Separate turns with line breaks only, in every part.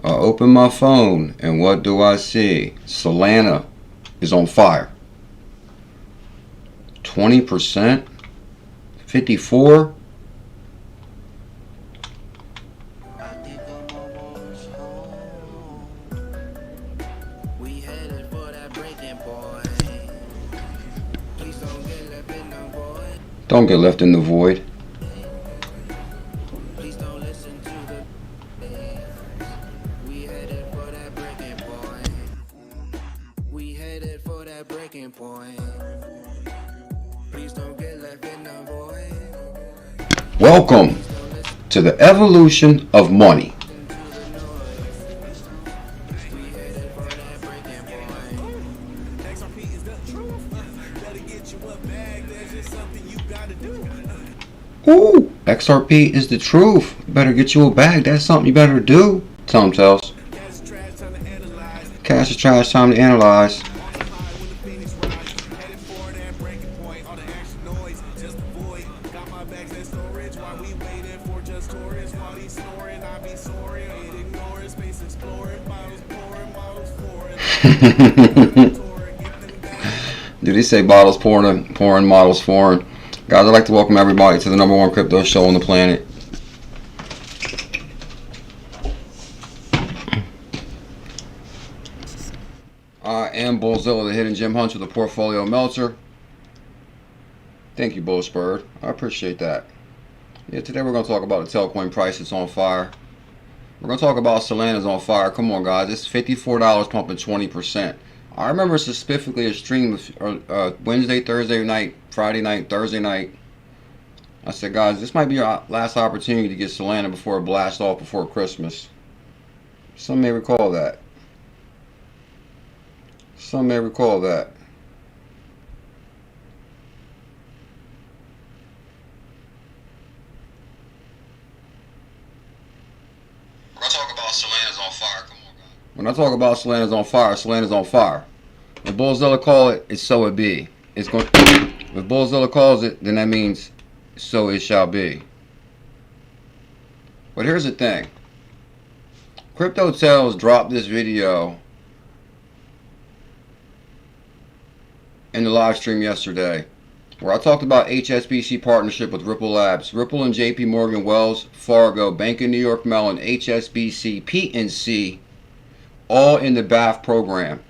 I open my phone and what do I see? Solana is on fire. 20%? 54? Don't get left in the void. Welcome to the evolution of money. Ooh, XRP is the truth. Better get you a bag. That's something you better do. Tell them, Tells. Cash is trash, time to analyze. Did he say bottles pouring, models foreign? Guys, I'd like to welcome everybody to the #1 crypto show on the planet. I am Bullzilla, the hidden gem hunter, the portfolio melter. Thank you, Bullspurred. I appreciate that. Yeah, today we're going to talk about the Altcoin price that's on fire. We're going to talk about Solana's on fire. Come on, guys. It's $54 pumping 20%. I remember specifically a stream Wednesday, Thursday night, Friday night, Thursday night. I said, guys, this might be your last opportunity to get Solana before it blasts off before Christmas. Some may recall that. Some may recall that. When I talk about Solana's on fire, Solana's on fire. If Bullzilla call it, it's so it be. It's going. If Bullzilla calls it, then that means so it shall be. But here's the thing. CryptoTales dropped this video in the live stream yesterday, where I talked about HSBC partnership with Ripple Labs, Ripple and JP Morgan, Wells Fargo, Bank of New York Mellon, HSBC, PNC. All in the BAFT program.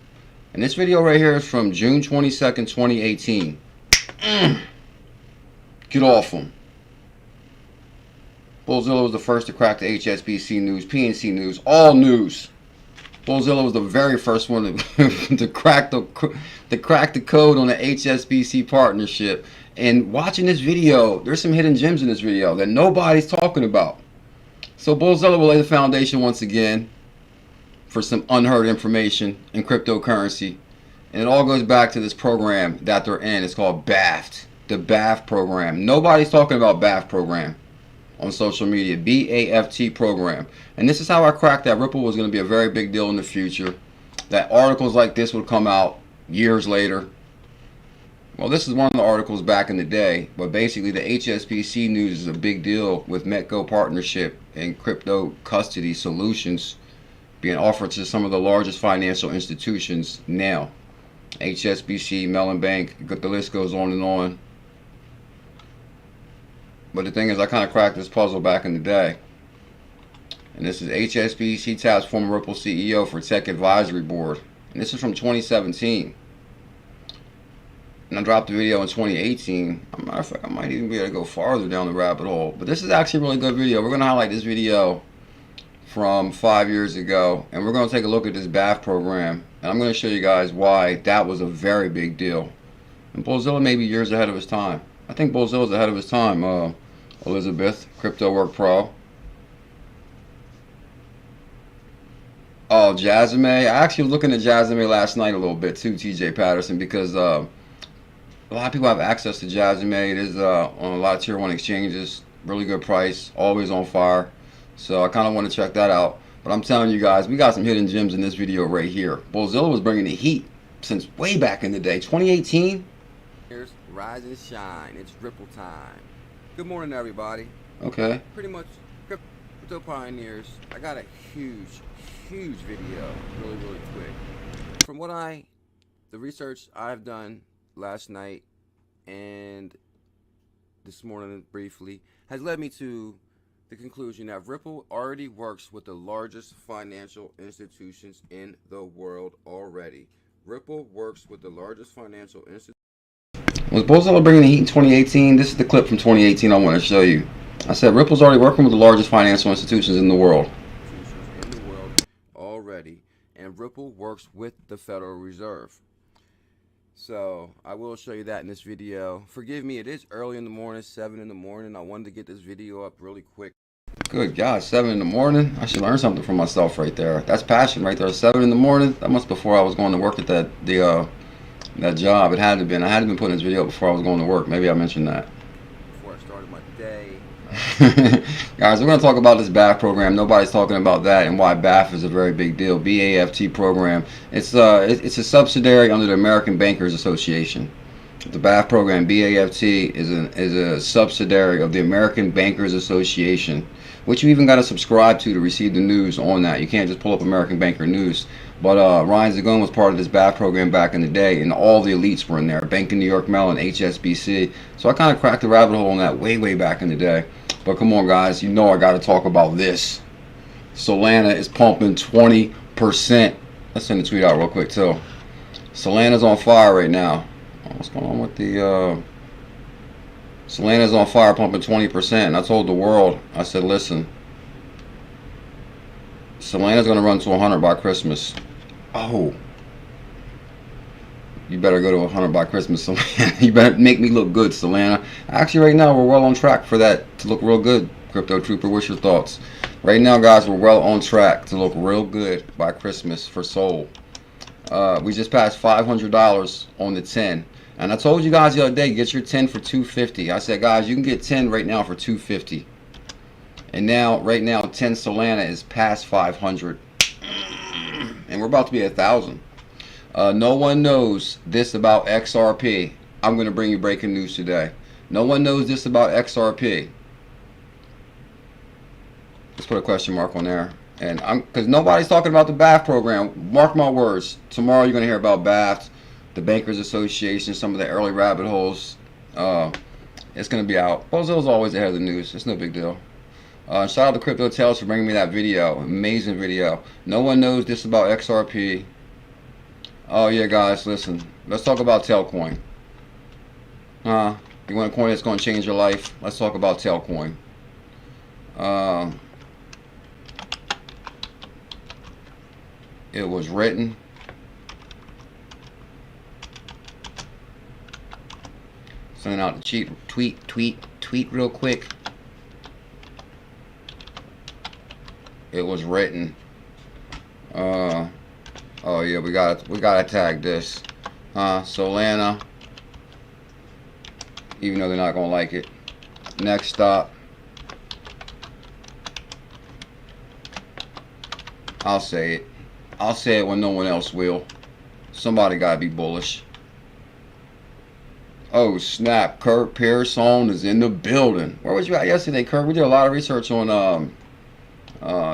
And this video right here is from June 22nd, 2018. Get off them. Bullzilla was the first to crack the HSBC news, PNC news, all news. Bullzilla was the very first one to crack the code on the HSBC partnership. And watching this video, there's some hidden gems in this video that nobody's talking about. So Bullzilla will lay the foundation once again for some unheard information in cryptocurrency. And it all goes back to this program that they're in. It's called BAFT, the BAFT program. Nobody's talking about BAFT program on social media, BAFT program. And this is how I cracked that Ripple was going to be a very big deal in the future, that articles like this would come out years later. Well, this is one of the articles back in the day, but basically the HSBC news is a big deal with Metco partnership and crypto custody solutions being offered to some of the largest financial institutions now. HSBC, Mellon Bank, the list goes on and on. But the thing is, I kind of cracked this puzzle back in the day. And this is HSBC taps former Ripple CEO for Tech Advisory Board. And this is from 2017. And I dropped the video in 2018. As a matter of fact, I might even be able to go farther down the rabbit hole. But this is actually a really good video. We're going to highlight this video from 5 years ago, and we're going to take a look at this BAFT program, and I'm going to show you guys why that was a very big deal. And Bullzilla may be years ahead of his time. I think Bullzilla's ahead of his time. Elizabeth, Crypto Work Pro. Oh, 𝕤𝕚𝕤𝕤. I actually was looking at 𝕤𝕚𝕤𝕤 last night a little bit too, TJ Patterson, because a lot of people have access to 𝕤𝕚𝕤𝕤. It is on a lot of tier 1 exchanges. Really good price, always on fire. So I kind of want to check that out. But I'm telling you guys, we got some hidden gems in this video right here. Bullzilla was bringing the heat since way back in the day, 2018.
Here's Rise and Shine. It's Ripple time. Good morning, everybody.
Okay.
Pretty much Crypto pioneers, I got a huge video, really quick. From the research I've done last night and this morning briefly, has led me to the conclusion that Ripple already works with the largest financial institutions in the world already. Ripple works with the largest financial institutions.
Was Bullzilla bringing the heat in 2018? This is the clip from 2018 I want to show you. I said Ripple's already working with the largest financial institutions in the world.
Already, and Ripple works with the Federal Reserve. So I will show you that in this video. Forgive me, it is early in the morning, 7 in the morning. I wanted to get this video up really quick.
Good God, 7 in the morning? I should learn something from myself right there. That's passion right there. 7 in the morning? That must before I was going to work at that job. It had to have been. I had to have been putting this video up before I was going to work. Maybe I mentioned that.
Before I started my day.
Guys, we're going to talk about this BAFT program. Nobody's talking about that and why BAFT is a very big deal. BAFT program. It's a subsidiary under the American Bankers Association. The BAFT program, BAFT, is a subsidiary of the American Bankers Association, which you even got to subscribe to receive the news on that. You can't just pull up American Banker News. But Ryan Zagon was part of this BAFT program back in the day, and all the elites were in there. Bank of New York Mellon, HSBC. So I kind of cracked the rabbit hole on that way back in the day. But come on, guys, you know I got to talk about this. Solana is pumping 20%. Let's send the tweet out real quick, too. Solana's on fire right now. What's going on with the Solana's on fire, pumping 20%. And I told the world, I said, listen, Solana's going to run to 100 by Christmas. Oh, you better go to 100 by Christmas, Solana. You better make me look good, Solana. Actually, right now, we're well on track for that to look real good, Crypto Trooper. What's your thoughts? Right now, guys, we're well on track to look real good by Christmas for Sol. We just passed $500 on the 10. And I told you guys the other day, get your 10 for $250. I said, guys, you can get 10 right now for $250. And now, right now, 10 Solana is past 500. And we're about to be at 1,000. No one knows this about XRP. I'm going to bring you breaking news today. No one knows this about XRP. Let's put a question mark on there. And because nobody's talking about the BAFT program. Mark my words. Tomorrow you're going to hear about BAFT, the Bankers Association, some of the early rabbit holes. It's going to be out. BuLLZiLla's always ahead of the news. It's no big deal. Shout out to Crypto Tales for bringing me that video. Amazing video. No one knows this about XRP. Oh yeah, guys, listen. Let's talk about Tailcoin. You want a coin that's going to change your life? Let's talk about Tailcoin. It was written. Sending out the tweet real quick. It was written. Oh yeah, we gotta tag this. Solana. Even though they're not gonna like it. Next stop. I'll say it. I'll say it when no one else will. Somebody gotta be bullish. Oh snap! Kurt Pearson is in the building. Where was you at yesterday, Kurt? We did a lot of research on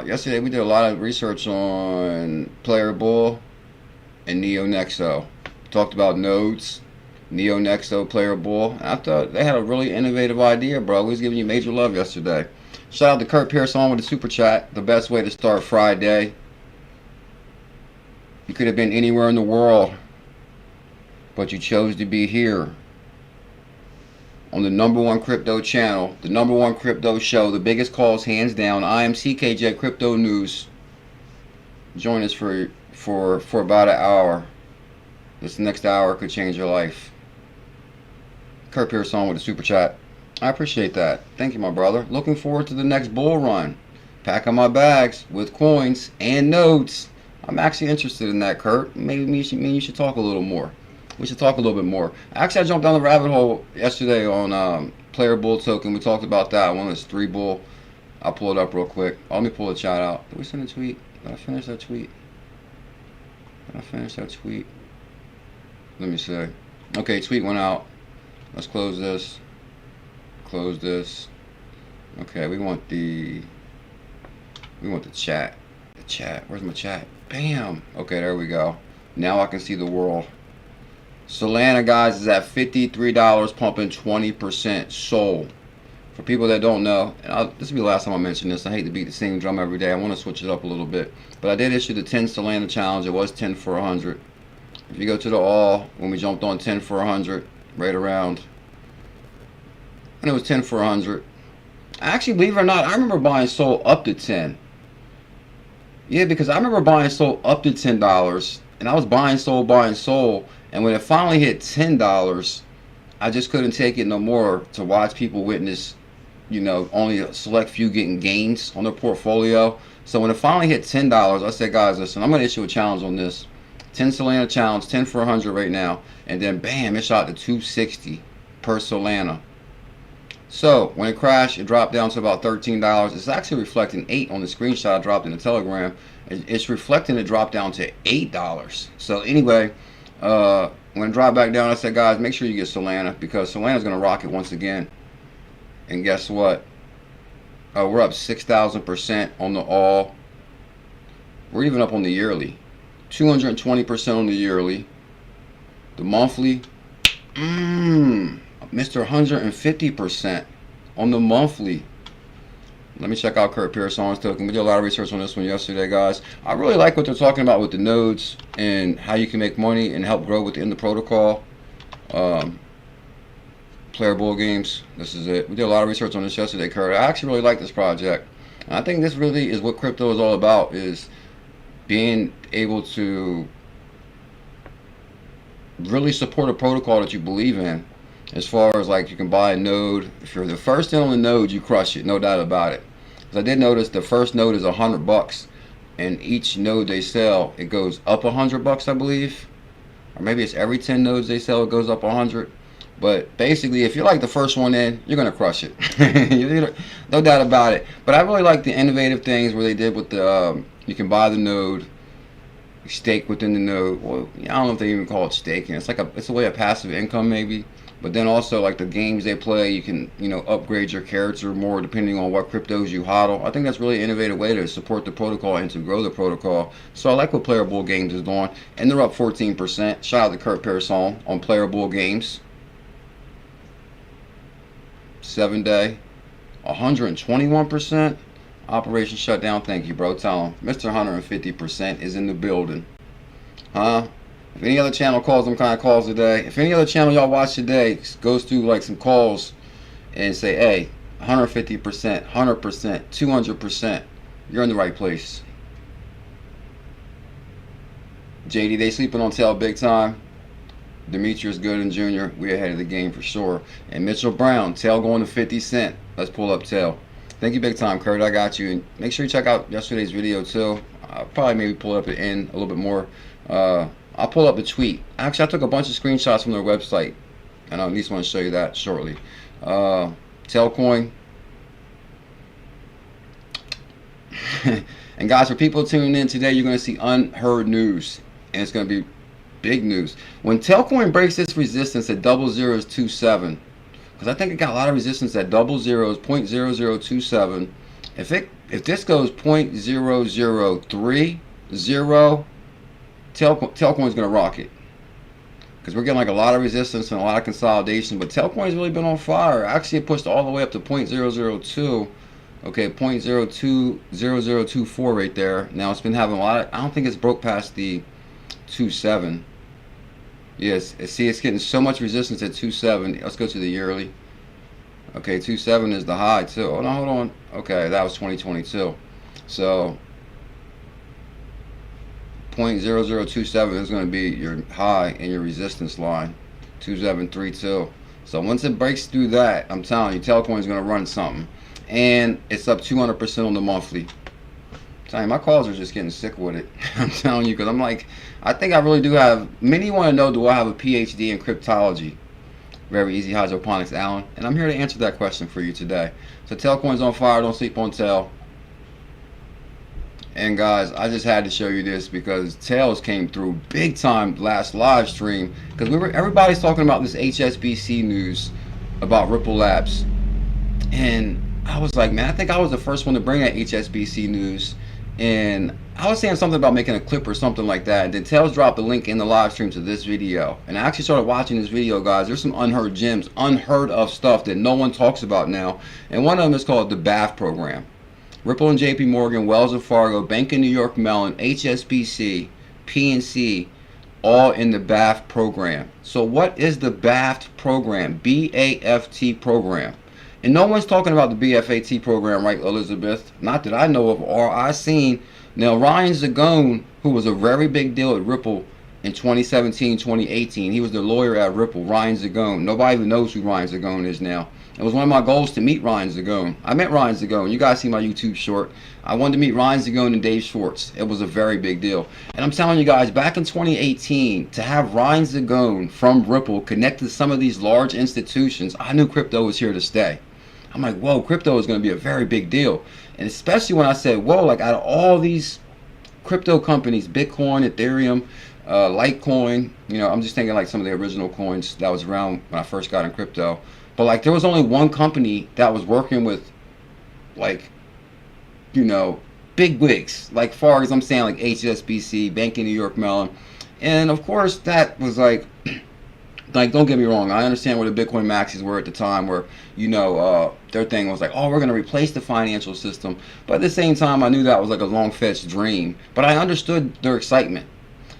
yesterday we did a lot of research on Player Bull and 𝕝𝕝𝕟𝕝𝕝. Talked about nodes, 𝕝𝕝𝕝𝕝𝕝, Player Bull. And I thought they had a really innovative idea, bro. We was giving you major love yesterday. Shout out to Kurt Pearson with the super chat. The best way to start Friday. You could have been anywhere in the world, but you chose to be here on the #1 crypto channel, the #1 crypto show, the biggest calls hands down. I am CKJ Crypto News. Join us for about an hour. This next hour could change your life. Kurt Pearson with a super chat. I appreciate that. Thank you, my brother. Looking forward to the next bull run. Packing my bags with coins and nodes. I'm actually interested in that, Kurt. Maybe me and you should talk a little more. We should talk a little bit more. Actually, I jumped down the rabbit hole yesterday on Player Bull token. We talked about that. One of those 3 bull. I'll pull it up real quick. Let me pull the chat out. Did we send a tweet? Did I finish that tweet? Let me see. Okay, tweet went out. Let's close this. Close this. Okay, we want the We want the chat. The chat. Where's my chat? Bam. Okay, there we go. Now I can see the world. Solana, guys, is at $53, pumping 20% sold. For people that don't know, and this will be the last time I mention this. I hate to beat the same drum every day. I want to switch it up a little bit. But I did issue the 10 Solana challenge. It was 10 for 100. If you go to the all, when we jumped on 10 for 100, right around, and it was 10 for 100. Actually, believe it or not, I remember buying Sol up to 10. Yeah, because I remember buying Sol up to $10, and I was buying Sol, and when it finally hit $10, I just couldn't take it no more to watch people witness, you know, only a select few getting gains on their portfolio. So when it finally hit $10, I said, guys, listen, I'm going to issue a challenge on this. 10 Solana challenge, 10 for 100 right now. And then, bam, it shot to 260 per Solana. So when it crashed, it dropped down to about $13. It's actually reflecting 8 on the screenshot I dropped in the Telegram. It's reflecting it dropped down to $8. So anyway, when it dropped back down, I said, guys, make sure you get Solana, because Solana's going to rock it once again. And guess what? We're up 6,000% on the all. We're even up on the yearly. 220% on the yearly. The monthly, Mr. 150% on the monthly. Let me check out 𝕝𝕚𝕟𝕚𝕚 token. We did a lot of research on this one yesterday, guys. I really like what they're talking about with the nodes and how you can make money and help grow within the protocol. Player Bull games. This is it. We did a lot of research on this yesterday, Kurt. I actually really like this project. And I think this really is what crypto is all about, is being able to really support a protocol that you believe in. As far as like you can buy a node. If you're the first in on the node, you crush it, no doubt about it. Because I did notice the first node is $100, and each node they sell, it goes up $100, I believe, or maybe it's every 10 nodes they sell, it goes up 100. But basically, if you're like the first one in, you're gonna crush it, no doubt about it. But I really like the innovative things where they did with the you can buy the node, stake within the node. Well, I don't know if they even call it staking. It's like it's a way of passive income maybe. But then also like the games they play, you can, you know, upgrade your character more depending on what cryptos you hodl. I think that's really an innovative way to support the protocol and to grow the protocol. So I like what Player Bull Games is doing, and they're up 14%. Shout out to 𝕝𝕚𝕟𝕚𝕚 on Player Bull Games. 7-day, 121%. Operation shutdown. Thank you, bro. Tell him Mr. 150% is in the building. Huh? If any other channel calls them kind of calls today, if any other channel y'all watch today goes through like some calls and say, hey, 150%, 100%, 200%, you're in the right place. JD, they sleeping on tail big time. Demetrius Gooden Jr., we ahead of the game for sure. And Mitchell Brown, tail going to 50 cent. Let's pull up tail. Thank you big time, Kurt. I got you. And make sure you check out yesterday's video too. I'll probably maybe pull up at end a little bit more. I'll pull up the tweet. Actually, I took a bunch of screenshots from their website, and I at least want to show you that shortly. Tailcoin. And guys, for people tuning in today, you're going to see unheard news, and it's going to be big news. When Tailcoin breaks this resistance at 0027, because I think it got a lot of resistance at 00.0027. If this goes 0.0030, Tailcoin's gonna rock it, because we're getting like a lot of resistance and a lot of consolidation. But Tailcoin's really been on fire. Actually, it pushed all the way up to 0.002. Okay, 0.020024 right there. Now it's been having a lot of, I don't think it's broke past the 2.7. Yes, see, it's getting so much resistance at 2.7. Let's go to the yearly. Okay, 2.7 is the high too. Oh no, hold on. Okay, that was 2022. So 0.0027 is going to be your high and your resistance line, 2732. So once it breaks through that, I'm telling you, Tailcoin is going to run something, and it's up 200% on the monthly. I'm telling you, my calls are just getting sick with it. I'm telling you, because I'm like, I think I really do have. Many want to know, do I have a PhD in cryptology? Very easy, hydroponics, Alan, and I'm here to answer that question for you today. So Tailcoin's on fire. Don't sleep on Tail. And guys, I just had to show you this because Tails came through big time last live stream, because everybody's talking about this HSBC news about Ripple Labs, and I was like, man, I think I was the first one to bring that HSBC news. And I was saying something about making a clip or something like that. And then Tails dropped the link in the live stream to this video. And I actually started watching this video, guys. There's some unheard gems, unheard of stuff that no one talks about now. And one of them is called the BAFT program. Ripple and JP Morgan, Wells and Fargo, Bank of New York Mellon, HSBC, PNC, all in the BAFT program. So what is the BAFT program? BAFT program. And no one's talking about the BFAT program, right, Elizabeth? Not that I know of or I've seen. Now, Ryan Zagone, who was a very big deal at Ripple in 2017, 2018. He was the lawyer at Ripple, Ryan Zagone. Nobody even knows who Ryan Zagone is now. It was one of my goals to meet Ryan Zagone. I met Ryan Zagone. You guys see my YouTube short. I wanted to meet Ryan Zagone and Dave Schwartz. It was a very big deal. And I'm telling you guys, back in 2018, to have Ryan Zagone from Ripple connect to some of these large institutions, I knew crypto was here to stay. I'm like, whoa, crypto is going to be a very big deal. And especially when I said, whoa, like out of all these crypto companies, Bitcoin, Ethereum, Litecoin, you know, I'm just thinking like some of the original coins that was around when I first got in crypto. But like there was only one company that was working with like, you know, big wigs. Like far as I'm saying, like HSBC, Bank of New York Mellon. And of course that was like don't get me wrong, I understand where the Bitcoin maxis were at the time where, you know, their thing was like, oh, we're going to replace the financial system. But at the same time, I knew that was like a long-fetched dream. But I understood their excitement.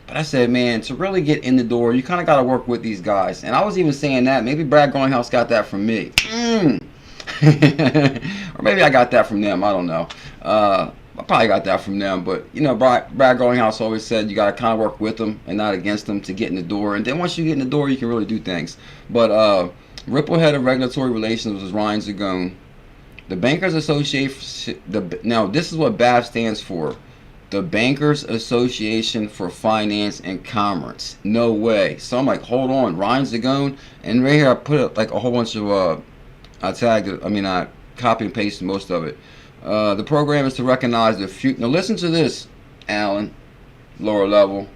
But I said, man, to really get in the door, you kind of got to work with these guys. And I was even saying that. Maybe Brad Garlinghouse got that from me. Or maybe I got that from them. I don't know. I probably got that from them, but you know, Brad Garlinghouse always said you got to kind of work with them and not against them to get in the door. And then once you get in the door, you can really do things. But Ripple head of regulatory relations was Ryan Zagone. The Bankers Association. Now this is what BAFT stands for. The Bankers Association for Finance and Commerce. No way. So I'm like, hold on, Ryan Zagone, and right here I put like a whole bunch of I tagged it. I mean, I copy and pasted most of it. The program is to recognize the future. Now listen to this, Alan, lower level.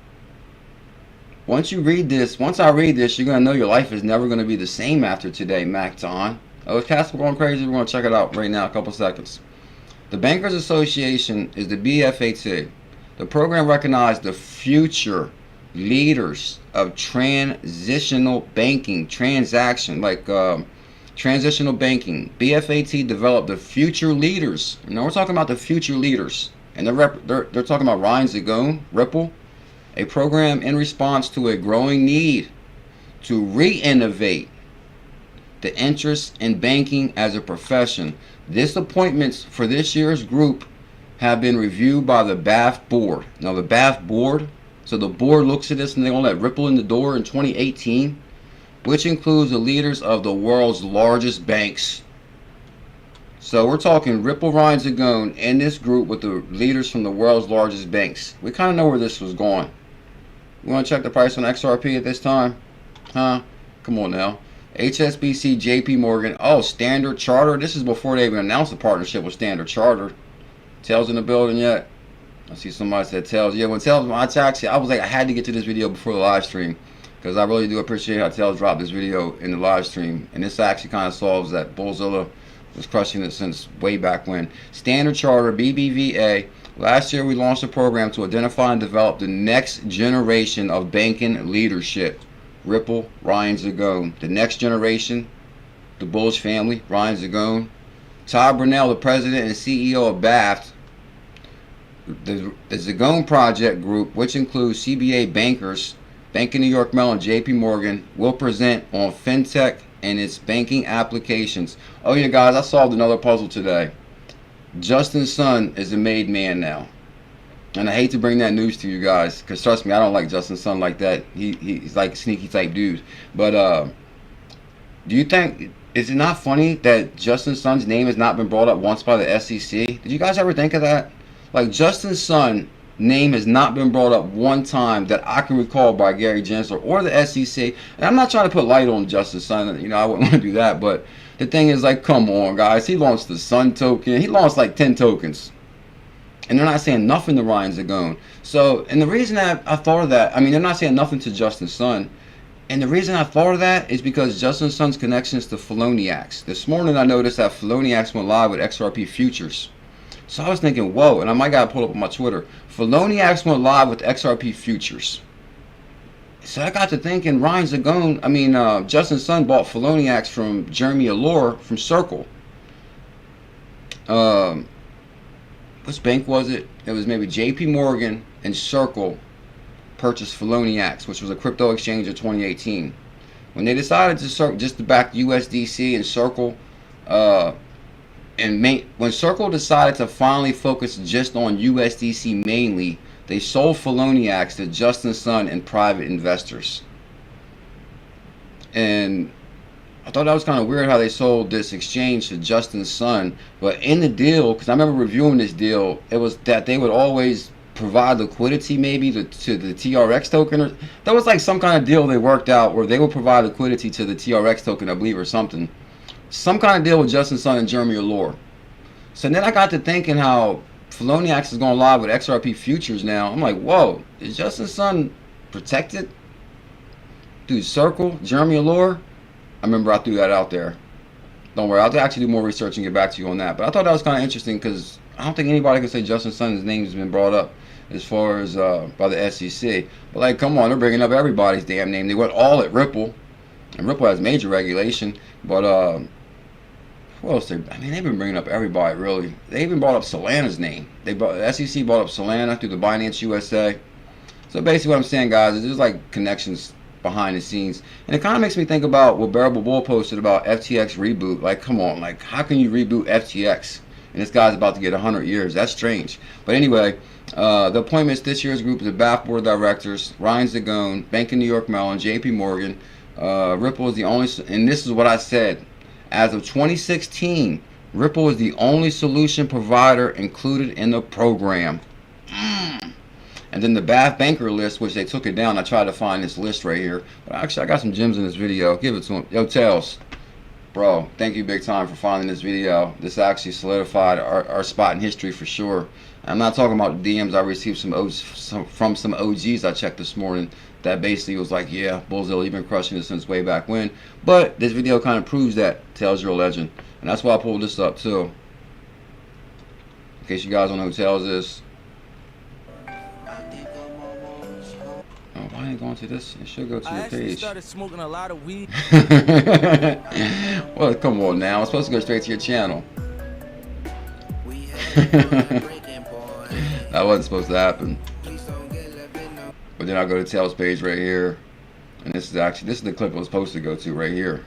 Once I read this, you're going to know your life is never going to be the same after today, Macton. Oh, is Casper going crazy? We're going to check it out right now, a couple seconds. The Bankers Association is the BFAT. The program recognizes the future leaders of transitional banking, transitional banking. BFAT developed the future leaders. Now we're talking about the future leaders. And they're talking about Ryan Zagone, Ripple, a program in response to a growing need to re-innovate the interest in banking as a profession. This appointments for this year's group have been reviewed by the BAFT board. Now the BAFT board, so the board looks at this and they're going to let Ripple in the door in 2018. Which includes the leaders of the world's largest banks. So we're talking Ripple, Ryan Zagone in this group with the leaders from the world's largest banks. We kind of know where this was going. You want to check the price on XRP at this time? Huh? Come on now. HSBC, JP Morgan. Oh, Standard Charter. This is before they even announced the partnership with Standard Charter. Tails in the building yet? I see somebody said Tails. Yeah, when Tails, I was like, I had to get to this video before the live stream. Because I really do appreciate how Tails dropped this video in the live stream. And this actually kind of solves that BuLLZiLla was crushing it since way back when. Standard Charter, BBVA. Last year we launched a program to identify and develop the next generation of banking leadership. Ripple, Ryan Zagone. The next generation, the Bullish family, Ryan Zagone. Todd Brunell, the president and CEO of BAFT. The Zagone Project Group, which includes CBA bankers, Bank of New York Mellon, JP Morgan, will present on fintech and its banking applications. Oh yeah, guys, I solved another puzzle today. Justin Sun is a made man now. And I hate to bring that news to you guys, because trust me, I don't like Justin Sun like that. He's like a sneaky type dude. But do you think, is it not funny that Justin Sun's name has not been brought up once by the SEC? Did you guys ever think of that? Like Justin Sun name has not been brought up one time that I can recall by Gary Gensler or the SEC. And I'm not trying to put light on Justin Sun, you know, I wouldn't want to do that, but the thing is, like, come on guys, he launched the Sun token, he launched like 10 tokens, and they're not saying nothing to Ryan Zagone. So, and the reason that I thought of that, I mean, they're not saying nothing to Justin Sun, And the reason I thought of that is because Justin Sun's connections to 𝕝𝕚𝕟𝕒𝕤. This morning I noticed that 𝕝𝕚𝕟𝕒𝕤𝕤 went live with XRP futures. So I was thinking, whoa, and I might got to pull up on my Twitter. 𝕝𝕚𝕟𝕒𝕤𝕤 went live with XRP futures. So I got to thinking, Justin Sun bought 𝕝𝕚𝕟𝕒𝕤𝕤 from ℙ𝕝𝕝𝕟𝕤𝕤 from Circle. Which bank was it? It was maybe JP Morgan and Circle purchased 𝕝𝕚𝕟𝕒𝕒𝕤𝕤, which was a crypto exchange of 2018. When they decided to just to back USDC and Circle, when Circle decided to finally focus just on USDC mainly, they sold 𝕝𝕚𝕟𝕒𝕒𝕤𝕤 to Justin Sun and private investors. And I thought that was kind of weird how they sold this exchange to Justin Sun. But in the deal, because I remember reviewing this deal, it was that they would always provide liquidity maybe to the TRX token. Or that was like some kind of deal they worked out where they would provide liquidity to the TRX token, I believe, or something. Some kind of deal with Justin Sun and ℙ𝕝𝕟𝕤𝕤. So then I got to thinking how 𝕝𝕚𝕟𝕒𝕒𝕤𝕤 is going live with XRP futures now. I'm like, whoa, is Justin Sun protected through Circle, ℙ𝕝𝕝𝕤𝕤? I remember I threw that out there. Don't worry, I'll actually do more research and get back to you on that. But I thought that was kind of interesting because I don't think anybody can say Justin Sun's name has been brought up as far as by the SEC. But like, come on, they're bringing up everybody's damn name. They went all at Ripple, and Ripple has major regulation. But who else? They've been bringing up everybody really. They even brought up Solana's name. The SEC brought up Solana through the Binance USA. So basically, what I'm saying, guys, is there's like connections behind the scenes, and it kind of makes me think about what Bearable Bull posted about FTX reboot. Like, come on, like, how can you reboot FTX? And this guy's about to get 100 years. That's strange. But anyway, the appointments this year's group is the BAFT board of directors: Ryan Zagone, Bank of New York Mellon, JP Morgan. Ripple is the only, and this is what I said, as of 2016, Ripple is the only solution provider included in the program. And then the BAFT banker list, which they took it down. I tried to find this list right here. But actually, I got some gems in this video. Give it to him. Yo, Tails. Bro, thank you big time for finding this video. This actually solidified our spot in history for sure. I'm not talking about DMs I received from some OGs I checked this morning that basically was like, yeah, BuLLZiLla, you've been crushing it since way back when. But this video kind of proves that. Tails, you're a legend. And that's why I pulled this up too. In case you guys don't know who Tails is. Why ain't going to this? It should go to your page. I started smoking a lot of weed. Well, come on now. I'm supposed to go straight to your channel. That wasn't supposed to happen. But then I'll go to Tails' page right here. And this is the clip I was supposed to go to right here.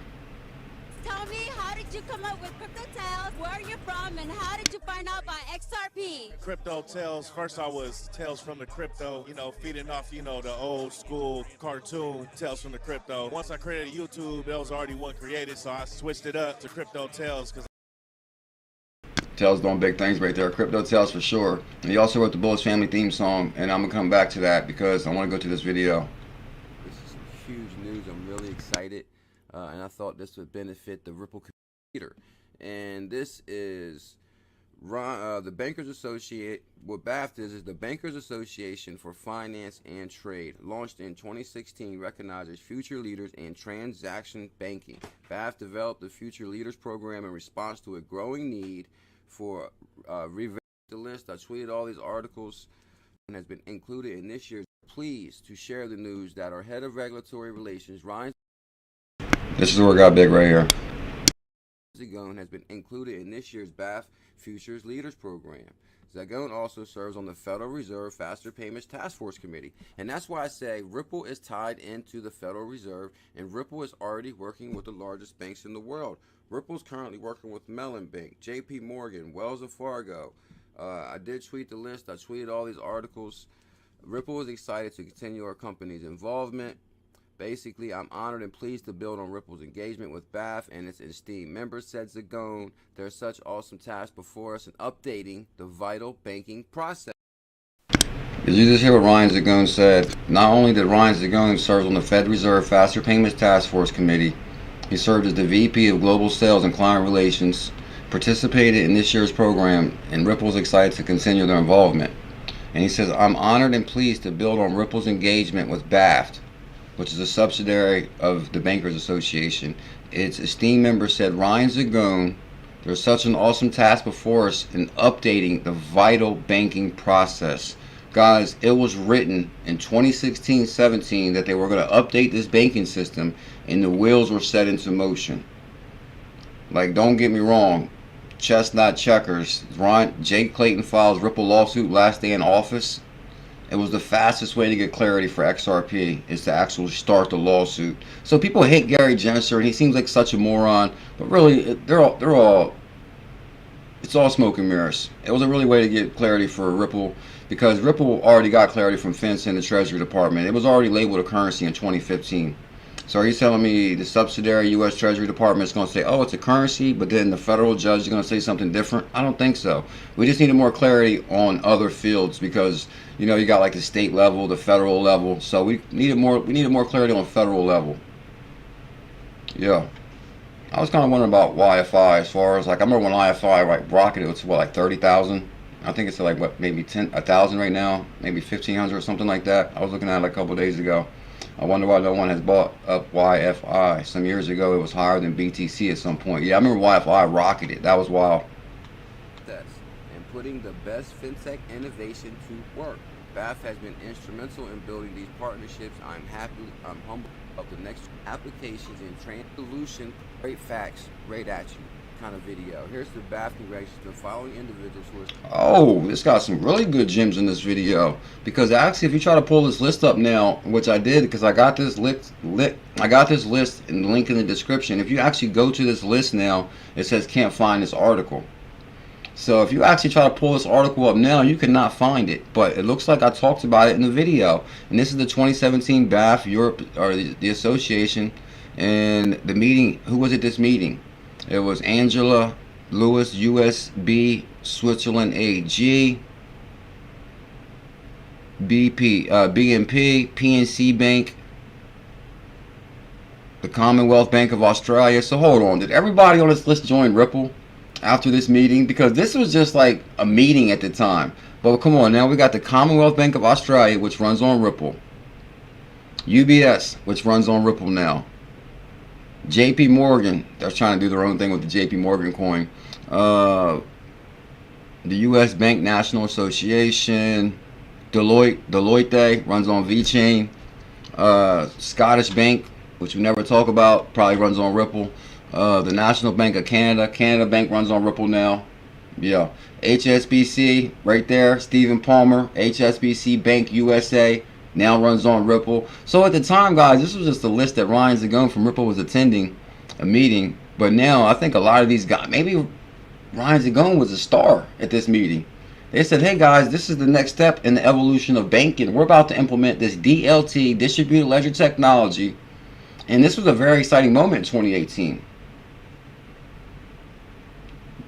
Tell me, how did you come up with CryptoTales? Where are you from, and how did you find out about XRP?
CryptoTales, first I was Tales from the Crypto, feeding off, the old school cartoon Tales from the Crypto. Once I created YouTube, there was already one created, so I switched it up to CryptoTales.
Tails doing big things right there. CryptoTales for sure. And he also wrote the Bullish Family theme song, and I'm going to come back to that because I want to go to this video.
This is some huge news. I'm really excited, and I thought this would benefit the Ripple community. And this is the Bankers Associate. What BAFT is the Bankers Association for Finance and Trade. Launched in 2016, recognizes future leaders in transaction banking. BAFT developed the Future Leaders Program in response to a growing need for revamping the list. I tweeted all these articles and has been included in this year's. Pleased to share the news that our head of regulatory relations, Ryan.
This is where it got big right here.
Zagone has been included in this year's BAFT Futures Leaders Program. Zagone also serves on the Federal Reserve Faster Payments Task Force Committee. And that's why I say Ripple is tied into the Federal Reserve, and Ripple is already working with the largest banks in the world. Ripple's currently working with Mellon Bank, JP Morgan, Wells of Fargo. I did tweet the list. I tweeted all these articles. Ripple is excited to continue our company's involvement. Basically, I'm honored and pleased to build on Ripple's engagement with BAFT and its esteemed members, said Zagone. There's such awesome tasks before us in updating the vital banking process.
Did you just hear what Ryan Zagone said? Not only did Ryan Zagone serve on the Fed Reserve Faster Payments Task Force Committee, he served as the VP of Global Sales and Client Relations, participated in this year's program, and Ripple is excited to continue their involvement. And he says, I'm honored and pleased to build on Ripple's engagement with BAFT which is a subsidiary of the Bankers Association. Its esteemed member said, Ryan Zagone, there's such an awesome task before us in updating the vital banking process. Guys, it was written in 2016-17 that they were going to update this banking system, and the wheels were set into motion. Like, don't get me wrong, chess not checkers. Jake Clayton files Ripple lawsuit last day in office. It was the fastest way to get clarity for XRP is to actually start the lawsuit. So people hate Gary Gensler, and he seems like such a moron, but really they're all it's all smoke and mirrors. It was a really way to get clarity for Ripple, because Ripple already got clarity from FinCEN and the Treasury Department. It was already labeled a currency in 2015. So are you telling me the subsidiary U.S. Treasury Department is going to say, oh, it's a currency, but then the federal judge is going to say something different? I don't think so. We just needed more clarity on other fields, because, you know, you got like the state level, the federal level. So we needed more clarity on federal level. Yeah. I was kind of wondering about YFI, as far as, like, I remember when YFI like rocketed, it was what, like 30,000? I think it's like, what, maybe 1,000 right now, maybe 1,500 or something like that. I was looking at it a couple of days ago. I wonder why no one has bought up YFI. Some years ago, it was higher than BTC at some point. Yeah, I remember YFI rocketed. That was wild.
And putting the best fintech innovation to work. BAFT has been instrumental in building these partnerships. I'm humble of the next applications and train solution. Great facts, right at you kind of video. Here's the BAFT congratulations to the following individuals who are...
Oh, this got some really good gems in this video, because actually if you try to pull this list up now, which I did because I got this list and the link in the description. If you actually go to this list now, it says can't find this article. So if you actually try to pull this article up now, you cannot find it, but it looks like I talked about it in the video. And this is the 2017 BAFT Europe, or the association, and the meeting. Who was at this meeting? It was Angela Lewis, USB, Switzerland AG, BNP, PNC Bank, the Commonwealth Bank of Australia. So hold on, did everybody on this list join Ripple after this meeting? Because this was just like a meeting at the time. But come on, now we got the Commonwealth Bank of Australia, which runs on Ripple, UBS, which runs on Ripple now, JP Morgan, they're trying to do their own thing with the JP Morgan coin, the US Bank National Association, Deloitte runs on VeChain, Scottish Bank, which we never talk about, probably runs on Ripple, the National Bank of Canada Bank runs on Ripple now. Yeah, HSBC right there, Stephen Palmer, HSBC Bank USA, now runs on Ripple. So at the time, guys, this was just a list that Ryan Zagone from Ripple was attending a meeting. But now I think a lot of these guys, maybe Ryan Zagone was a star at this meeting. They said, hey guys, this is the next step in the evolution of banking. We're about to implement this DLT, distributed ledger technology. And this was a very exciting moment in 2018.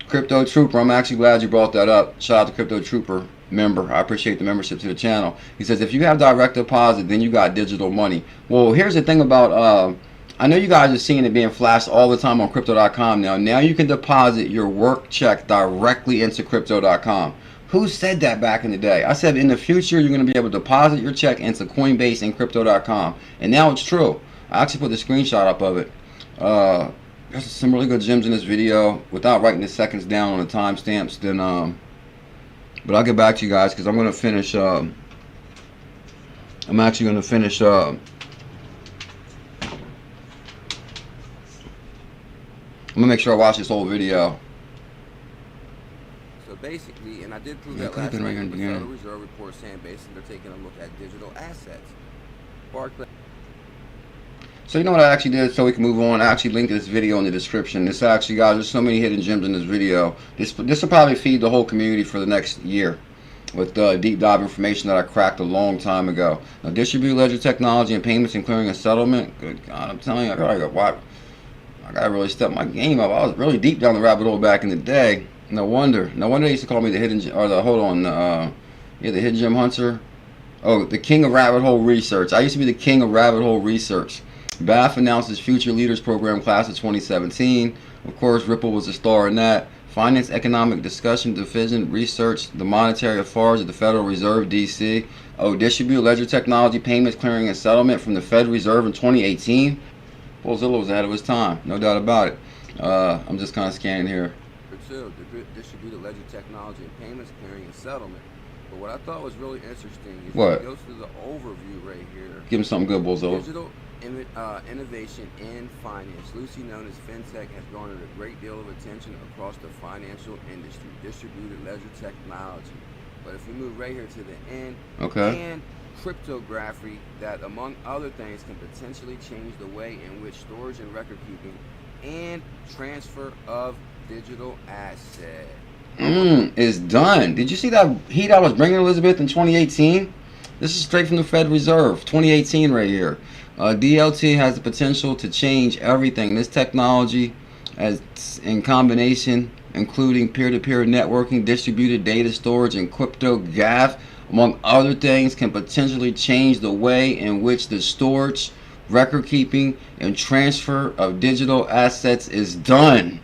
Crypto Trooper, I'm actually glad you brought that up. Shout out to Crypto Trooper member. I appreciate the membership to the channel. He says, if you have direct deposit, then you got digital money. Well, here's the thing about, I know you guys are seeing it being flashed all the time on crypto.com now. Now you can deposit your work check directly into crypto.com. Who said that back in the day? I said in the future, you're going to be able to deposit your check into Coinbase and crypto.com. And now it's true. I actually put the screenshot up of it. There's some really good gems in this video. Without writing the seconds down on the timestamps, then but I'll get back to you guys, because I'm going to finish, I'm actually going to finish, I'm going to make sure I watch this whole video.
So basically, and I did prove that last night in the Federal Reserve report saying basically they're taking a look at digital assets. Barclays.
So you know what I actually did, so we can move on? I actually linked this video in the description. This actually, guys, there's so many hidden gems in this video. This will probably feed the whole community for the next year with deep dive information that I cracked a long time ago. Now, distributed ledger technology and payments and clearing and settlement. Good God, I'm telling you, I gotta really step my game up. I was really deep down the rabbit hole back in the day. No wonder they used to call me the hidden, or the, hold on, the hidden gem hunter. Oh, the king of rabbit hole research. I used to be the king of rabbit hole research. BAFT announces Future Leaders Program Class of 2017. Of course, Ripple was a star in that. Finance Economic Discussion Division researched the monetary affairs of the Federal Reserve DC. Oh, distribute ledger technology, payments, clearing, and settlement from the Fed Reserve in 2018. BuLLZiLLa was ahead of his time, no doubt about it. I'm just kind of scanning here.
Distributed ledger technology and payments, clearing, and settlement. But what I thought was really interesting is
what?
It goes through the overview right here.
Give him something good, BuLLZiLLa.
Digital innovation in finance, loosely known as fintech, has garnered a great deal of attention across the financial industry. Distributed ledger technology. But if we move right here to the end,
okay,
and cryptography, that among other things can potentially change the way in which storage and record keeping and transfer of digital asset
is done. Did you see that heat I was bringing, Elizabeth, in 2018? This is straight from the Fed Reserve, 2018 right here. DLT has the potential to change everything. This technology, as in combination, including peer-to-peer networking, distributed data storage, and crypto GAF, among other things, can potentially change the way in which the storage, record keeping, and transfer of digital assets is done.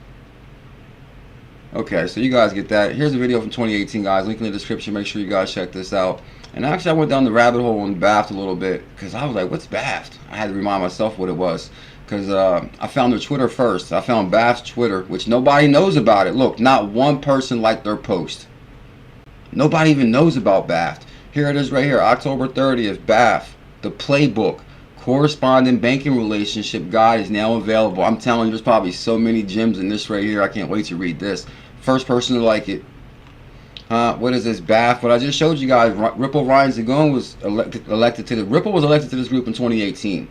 Okay, so you guys get that. Here's a video from 2018, guys. Link in the description. Make sure you guys check this out. And actually, I went down the rabbit hole on BAFT a little bit because I was like, what's BAFT? I had to remind myself what it was because I found their Twitter first. I found BAFT's Twitter, which nobody knows about it. Look, not one person liked their post. Nobody even knows about BAFT. Here it is right here, October 30th, BAFT, the playbook. Corresponding banking relationship guide is now available. I'm telling you, there's probably so many gems in this right here. I can't wait to read this. First person to like it. What is this, BAFT? What I just showed you guys, Ripple Ryan Zagon was elected to the Ripple was elected to this group in 2018.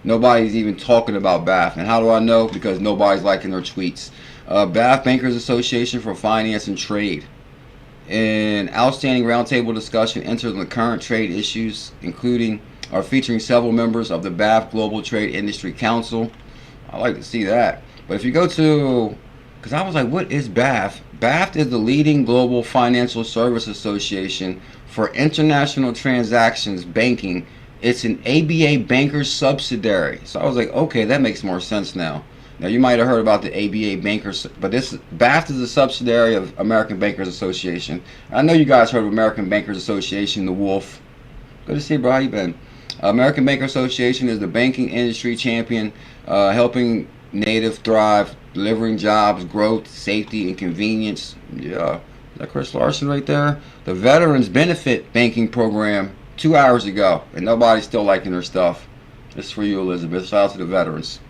Nobody's even talking about BAFT. And how do I know? Because nobody's liking their tweets. BAFT Bankers Association for Finance and Trade. An outstanding roundtable discussion enters on the current trade issues, including are featuring several members of the BAFT Global Trade Industry Council. I like to see that. But if you go to, because I was like, what is BAFT? BAFT is the leading global financial service association for international transactions banking. It's an ABA Bankers subsidiary. So I was like, okay, that makes more sense now. Now you might have heard about the ABA Bankers, but this BAFT is a subsidiary of American Bankers Association. I know you guys heard of American Bankers Association, the Wolf. Good to see you, bro. How you been? American Bankers Association is the banking industry champion, helping native thrive, delivering jobs, growth, safety, and convenience. Yeah, is that Chris Larson right there? The Veterans Benefit Banking Program 2 hours ago, and nobody's still liking their stuff. This is for you, Elizabeth. Shout out to the veterans.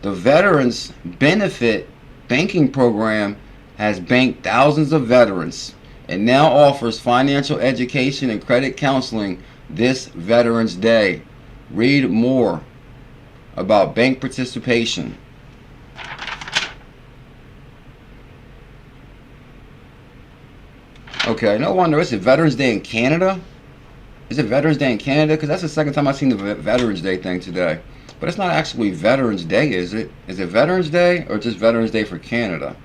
The Veterans Benefit Banking Program has banked thousands of veterans and now offers financial education and credit counseling this Veterans Day. Read more about bank participation. Okay, no wonder. Is it Veterans Day in Canada? Is it Veterans Day in Canada? Because that's the second time I've seen the Veterans Day thing today. But it's not actually Veterans Day, is it? Is it Veterans Day or just Veterans Day for Canada?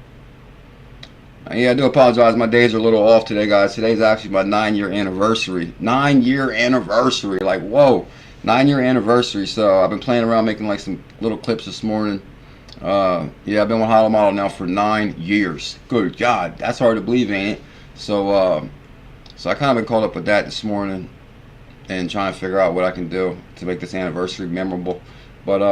Yeah, I do apologize. My days are a little off today, guys. Today's actually my 9-year anniversary. 9-year anniversary. Like, whoa. 9-year anniversary. So I've been playing around making like some little clips this morning. Yeah, I've been with Hollow Model now for 9 years. Good God. That's hard to believe, ain't it? So, so I kind of been caught up with that this morning and trying to figure out what I can do to make this anniversary memorable. But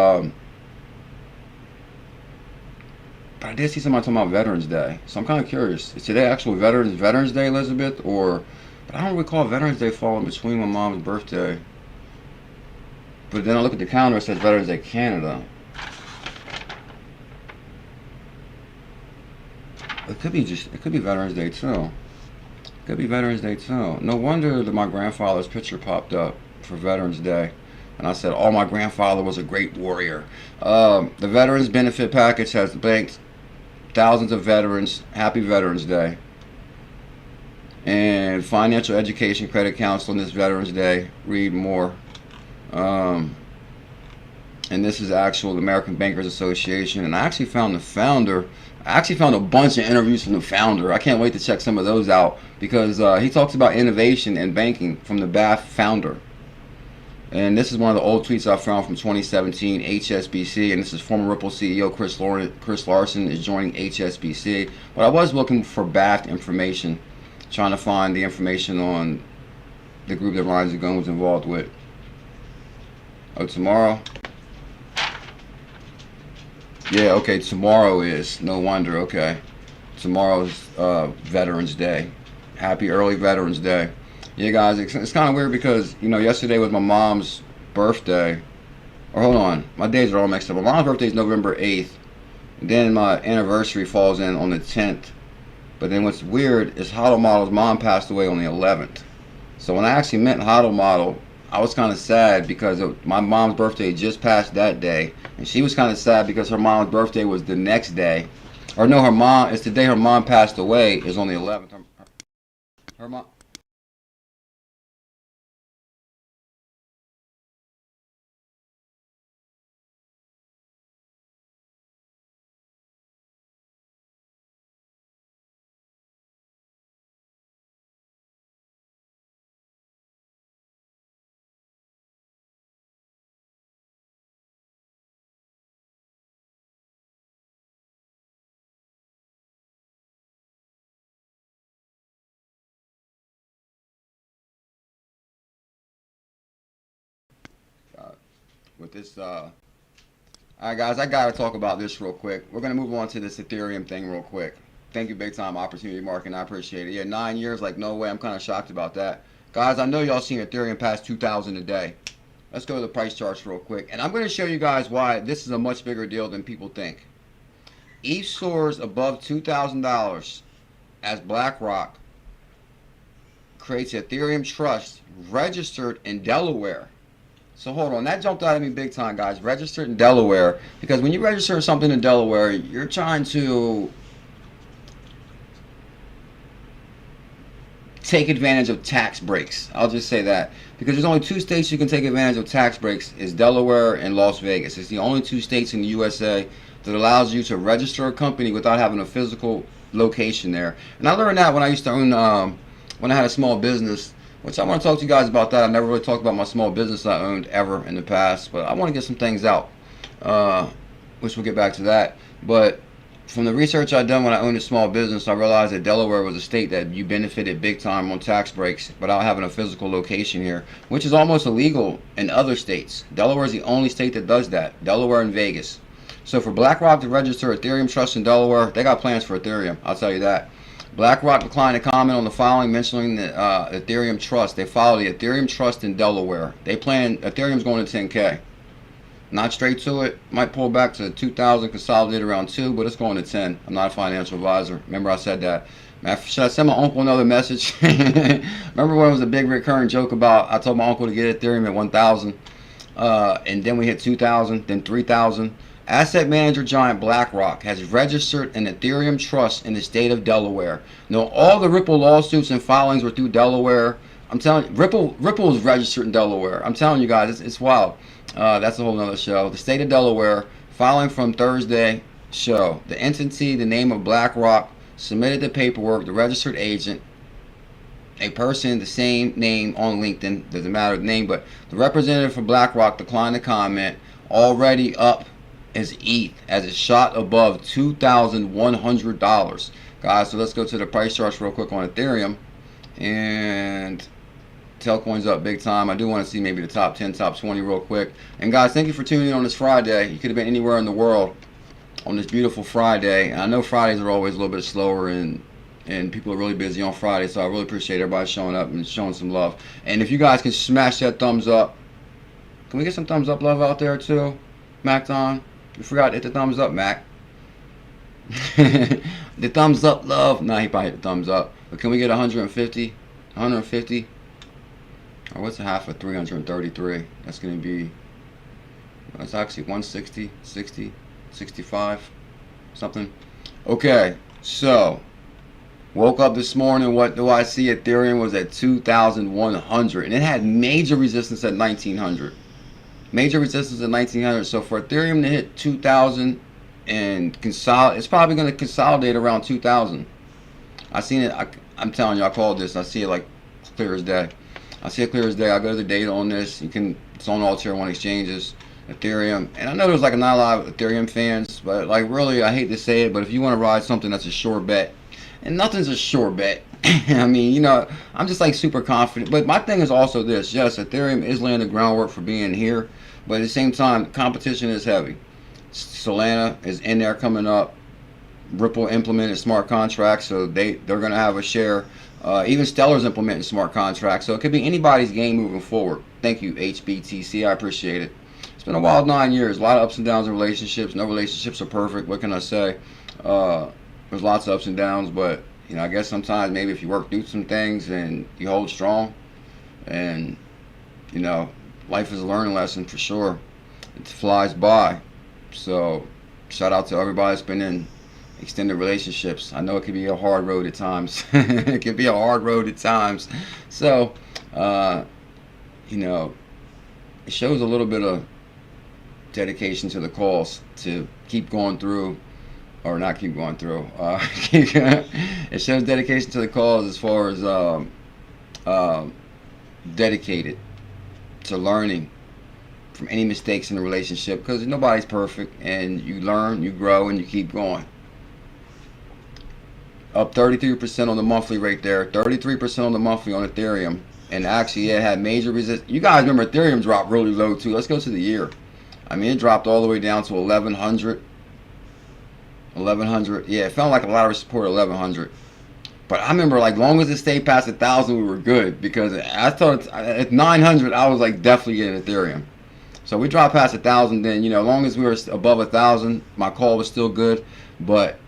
I did see somebody talking about Veterans Day, so I'm kind of curious. Is today actually Veterans Day, Elizabeth? Or, but I don't recall Veterans Day falling between my mom's birthday. But then I look at the calendar, it says Veterans Day Canada. It could be Veterans Day too. Could be Veterans Day too. No wonder that my grandfather's picture popped up for Veterans Day. And I said, oh, my grandfather was a great warrior. The Veterans Benefit Package has banked thousands of veterans. Happy Veterans Day. And financial education credit counseling this Veterans Day. Read more. And this is actual American Bankers Association. And I actually found the founder. I actually found a bunch of interviews from the founder. I can't wait to check some of those out because he talks about innovation and banking from the BAFT founder. And this is one of the old tweets I found from 2017, HSBC, and this is former Ripple CEO Chris Larson is joining HSBC. But I was looking for BAFT information, trying to find the information on the group that Ryan Zagon was involved with. Oh, tomorrow? Yeah, okay, tomorrow is. No wonder, okay. Tomorrow's Veterans Day. Happy early Veterans Day. Yeah, guys, it's kind of weird because, you know, yesterday was my mom's birthday. Or hold on, my days are all mixed up. My mom's birthday is November 8th. And then my anniversary falls in on the 10th. But then what's weird is 𝕤𝕠𝕠𝕟's mom passed away on the 11th. So when I actually met 𝕤𝕠𝕠𝕟, I was kind of sad because my mom's birthday just passed that day. And she was kind of sad because her mom's birthday was the next day. Or no, it's the day her mom passed away is on the 11th. Her mom... with this alright guys, I gotta talk about this real quick. We're gonna move on to this Ethereum thing real quick. Thank you, big time opportunity market, I appreciate it. Yeah, 9 years, like no way. I'm kind of shocked about that, guys. I know y'all seen Ethereum past 2,000 a day. Let's go to the price charts real quick, and I'm going to show you guys why this is a much bigger deal than people think. ETH soars above $2,000 as BlackRock creates Ethereum Trust registered in Delaware. So hold on, that jumped out at me big time, guys. Registered in Delaware, because when you register something in Delaware, you're trying to take advantage of tax breaks. I'll just say that, because there's only 2 states you can take advantage of tax breaks, is Delaware and Las Vegas. It's the only 2 states in the USA that allows you to register a company without having a physical location there. And I learned that when I used to own, when I had a small business. Which I want to talk to you guys about that. I never really talked about my small business I owned ever in the past, but I want to get some things out, which we'll get back to that. But from the research I done when I owned a small business, I realized that Delaware was a state that you benefited big time on tax breaks without having a physical location here, which is almost illegal in other states. Delaware is the only state that does that. Delaware and Vegas. So for BlackRock to register Ethereum Trust in Delaware, they got plans for Ethereum. I'll tell you that. BlackRock declined to comment on the filing mentioning the Ethereum Trust. They follow the Ethereum Trust in Delaware. They plan Ethereum's going to 10K. Not straight to it. Might pull back to 2,000, consolidate around 2, but it's going to 10. I'm not a financial advisor. Remember I said that. Man, should I send my uncle another message? Remember when it was a big recurring joke about I told my uncle to get Ethereum at 1,000, and then we hit 2,000, then 3,000. Asset manager giant BlackRock has registered an Ethereum Trust in the state of Delaware. Now, all the Ripple lawsuits and filings were through Delaware. I'm telling you, Ripple is registered in Delaware. I'm telling you guys, it's wild. That's a whole nother show. The state of Delaware, filing from Thursday show. The entity, the name of BlackRock, submitted the paperwork, the registered agent, a person, the same name on LinkedIn, doesn't matter the name, but the representative for BlackRock declined to comment. Already up as ETH as it shot above $2,100, guys. So let's go to the price charts real quick on Ethereum, and Tailcoin's up big time. I do want to see maybe the top 10, top 20 real quick. And guys, thank you for tuning in on this Friday. You could have been anywhere in the world on this beautiful Friday. And I know Fridays are always a little bit slower, and people are really busy on Friday, so I really appreciate everybody showing up and showing some love. And if you guys can smash that thumbs up, can we get some thumbs up love out there too? Macdon, you forgot to hit the thumbs up, Mac. The thumbs up love. Nah, he probably hit the thumbs up. But can we get 150? 150? Or what's a half of 333? That's going to be, that's actually 160, 60, 65, something. Okay, so woke up this morning. What do I see? Ethereum was at 2,100, and it had major resistance at 1,900. Major resistance at 1,900. So for Ethereum to hit 2,000 and consolidate, it's probably going to consolidate around 2,000. I seen it. I'm telling you, I called this. I see it like clear as day. I see it clear as day. I go to the data on this. It's on all tier 1 exchanges. Ethereum, and I know there's like not a lot of Ethereum fans, but like really, I hate to say it, but if you want to ride something that's a sure bet, and nothing's a sure bet. I mean, you know, I'm just like super confident. But my thing is also this: yes, Ethereum is laying the groundwork for being here, but at the same time, competition is heavy. Solana is in there coming up. Ripple implemented smart contracts, so they're going to have a share. Even Stellar's implementing smart contracts, so it could be anybody's game moving forward. Thank you, HBTC. I appreciate it. It's been a wild 9 years. A lot of ups and downs in relationships. No relationships are perfect. What can I say? There's lots of ups and downs, but you know, I guess sometimes maybe if you work through some things and you hold strong, and you know, life is a learning lesson for sure. It flies by. So shout out to everybody that's been in extended relationships. I know it can be a hard road at times. It can be a hard road at times. So you know, it shows a little bit of dedication to the cause to keep going through, or not keep going through. It shows dedication to the cause as far as dedicated to learning from any mistakes in the relationship, because nobody's perfect, and you learn, you grow, and you keep going. Up 33% on the monthly rate there, 33% on the monthly on Ethereum, and actually it had major resistance. You guys remember Ethereum dropped really low too. Let's go to the year. I mean, it dropped all the way down to 1100. Yeah, it felt like a lot of support at 1100. But I remember, like, long as it stayed past 1,000, we were good, because I thought at 900, I was like definitely getting Ethereum. So we dropped past 1,000. Then, you know, as long as we were above 1,000, my call was still good. But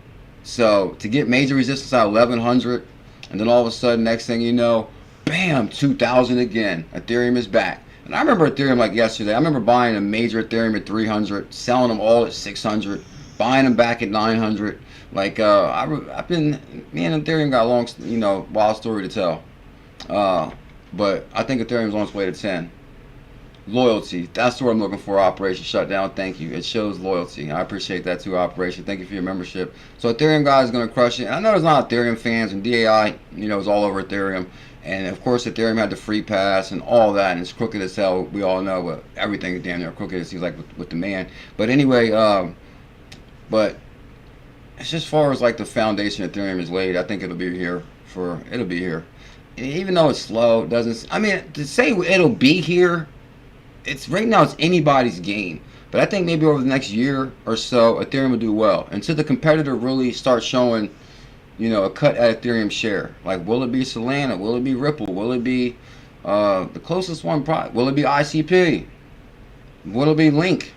so to get major resistance at 1100, and then all of a sudden, next thing you know, bam, 2,000 again. Ethereum is back. And I remember Ethereum like yesterday. I remember buying a major Ethereum at 300, selling them all at 600, buying them back at 900. Like, I've been, me and Ethereum got a long, you know, wild story to tell. But I think Ethereum's on its way to 10. Loyalty, that's what I'm looking for. Operation Shutdown, thank you. It shows loyalty. I appreciate that too, Operation. Thank you for your membership. So Ethereum guys is going to crush it. And I know there's not Ethereum fans, and DAI, you know, is all over Ethereum. And of course, Ethereum had the free pass and all that, and it's crooked as hell. We all know, but everything is damn near crooked, it seems like, with the man. But anyway, but it's just as far as like the foundation of Ethereum is laid. I think it'll be here. And even though it's slow, it doesn't. I mean, to say it'll be here, it's right now. It's anybody's game. But I think maybe over the next year or so, Ethereum will do well until the competitor really starts showing, you know, a cut at Ethereum share. Like, will it be Solana? Will it be Ripple? Will it be the closest one? Probably. Will it be ICP? Will it be Link?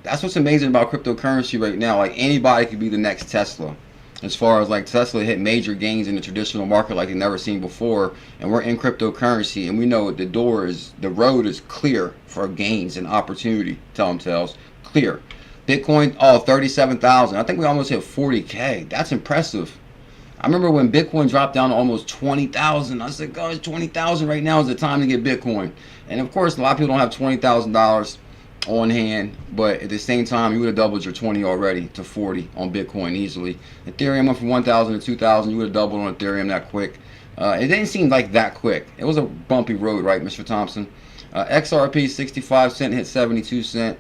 That's what's amazing about cryptocurrency right now. Like, anybody could be the next Tesla. As far as like Tesla hit major gains in the traditional market like they've never seen before, and we're in cryptocurrency, and we know the road is clear for gains and opportunity. Tell them, Tails, clear. Bitcoin, 37,000. I think we almost hit 40K. That's impressive. I remember when Bitcoin dropped down to almost 20,000. I said, guys, 20,000 right now is the time to get Bitcoin. And of course, a lot of people don't have $20,000 on hand, but at the same time, you would have doubled your 20 already to 40 on Bitcoin easily. Ethereum went from 1,000 to 2,000. You would have doubled on Ethereum that quick. It didn't seem like that quick. It was a bumpy road, right, Mr. Thompson? XRP 65 cent hit 72 cent.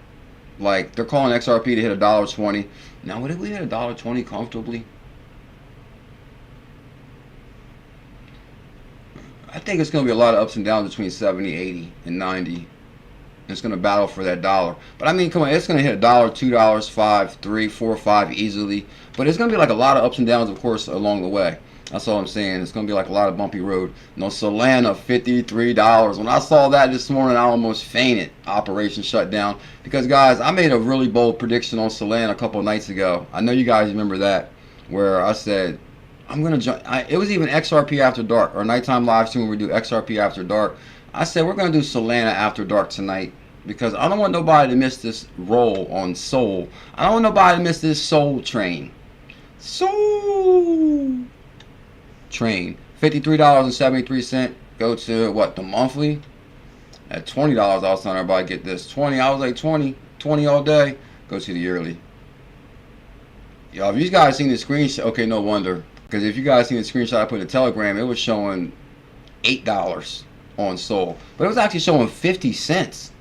Like, they're calling XRP to hit $1.20. Now, would we hit $1.20 comfortably? I think it's going to be a lot of ups and downs between 70, 80, and 90. It's going to battle for that dollar. But I mean, come on, it's going to hit $1, $2, $5, $3, $4, $5 easily. But it's going to be like a lot of ups and downs, of course, along the way. That's all I'm saying. It's going to be like a lot of bumpy road. No, Solana, $53. When I saw that this morning, I almost fainted. Operation Shutdown. Because, guys, I made a really bold prediction on Solana a couple of nights ago. I know you guys remember that, where I said, I'm going to jump. It was even XRP After Dark, or nighttime live stream where we do XRP After Dark. I said, we're going to do Solana After Dark tonight, because I don't want nobody to miss this roll on Soul. I don't want nobody to miss this Soul train. Soul train. $53.73. Go to, what, the monthly? At $20, I was telling everybody get this. 20, I was like 20 all day. Go to the yearly. Y'all, if you guys seen the screenshot, okay, no wonder. Because if you guys seen the screenshot I put in the Telegram, it was showing $8 on Sol, but it was actually showing 50 cents.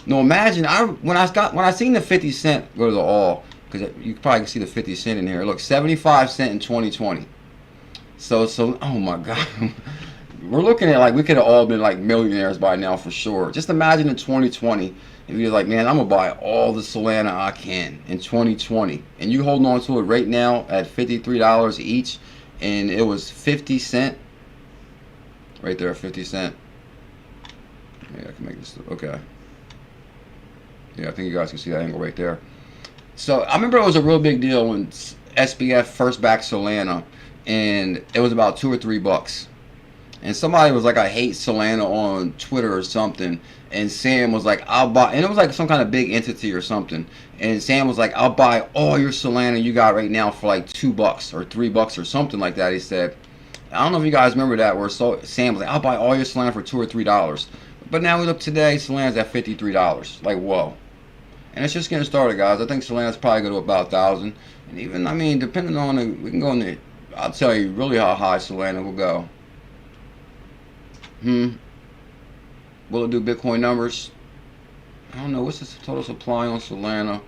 Now imagine when I seen the 50 cent go to the all, because you probably can see the 50 cent in here. Look, 75 cent in 2020. So oh my God, we're looking at like we could have all been like millionaires by now for sure. Just imagine in 2020 if you're like, man, I'm gonna buy all the Solana I can in 2020, and you holding on to it right now at $53 each, and it was 50 cent right there, 50 cent. Yeah, I can make this okay. Yeah, I think you guys can see that angle right there. So I remember it was a real big deal when SBF first backed Solana, and it was about $2 or $3. And somebody was like, I hate Solana on Twitter or something. And Sam was like, I'll buy, and it was like some kind of big entity or something. And Sam was like, I'll buy all your Solana you got right now for like $2 or $3 or something like that. He said, I don't know if you guys remember that, where Sam was like, I'll buy all your Solana for $2 or $3. But now we look today, Solana's at $53. Like, whoa. And it's just getting started, guys. I think Solana's probably going to about 1,000. And even, I mean, depending on the, we can go in the, I'll tell you really how high Solana will go. Will it do Bitcoin numbers? I don't know. What's the total supply on Solana?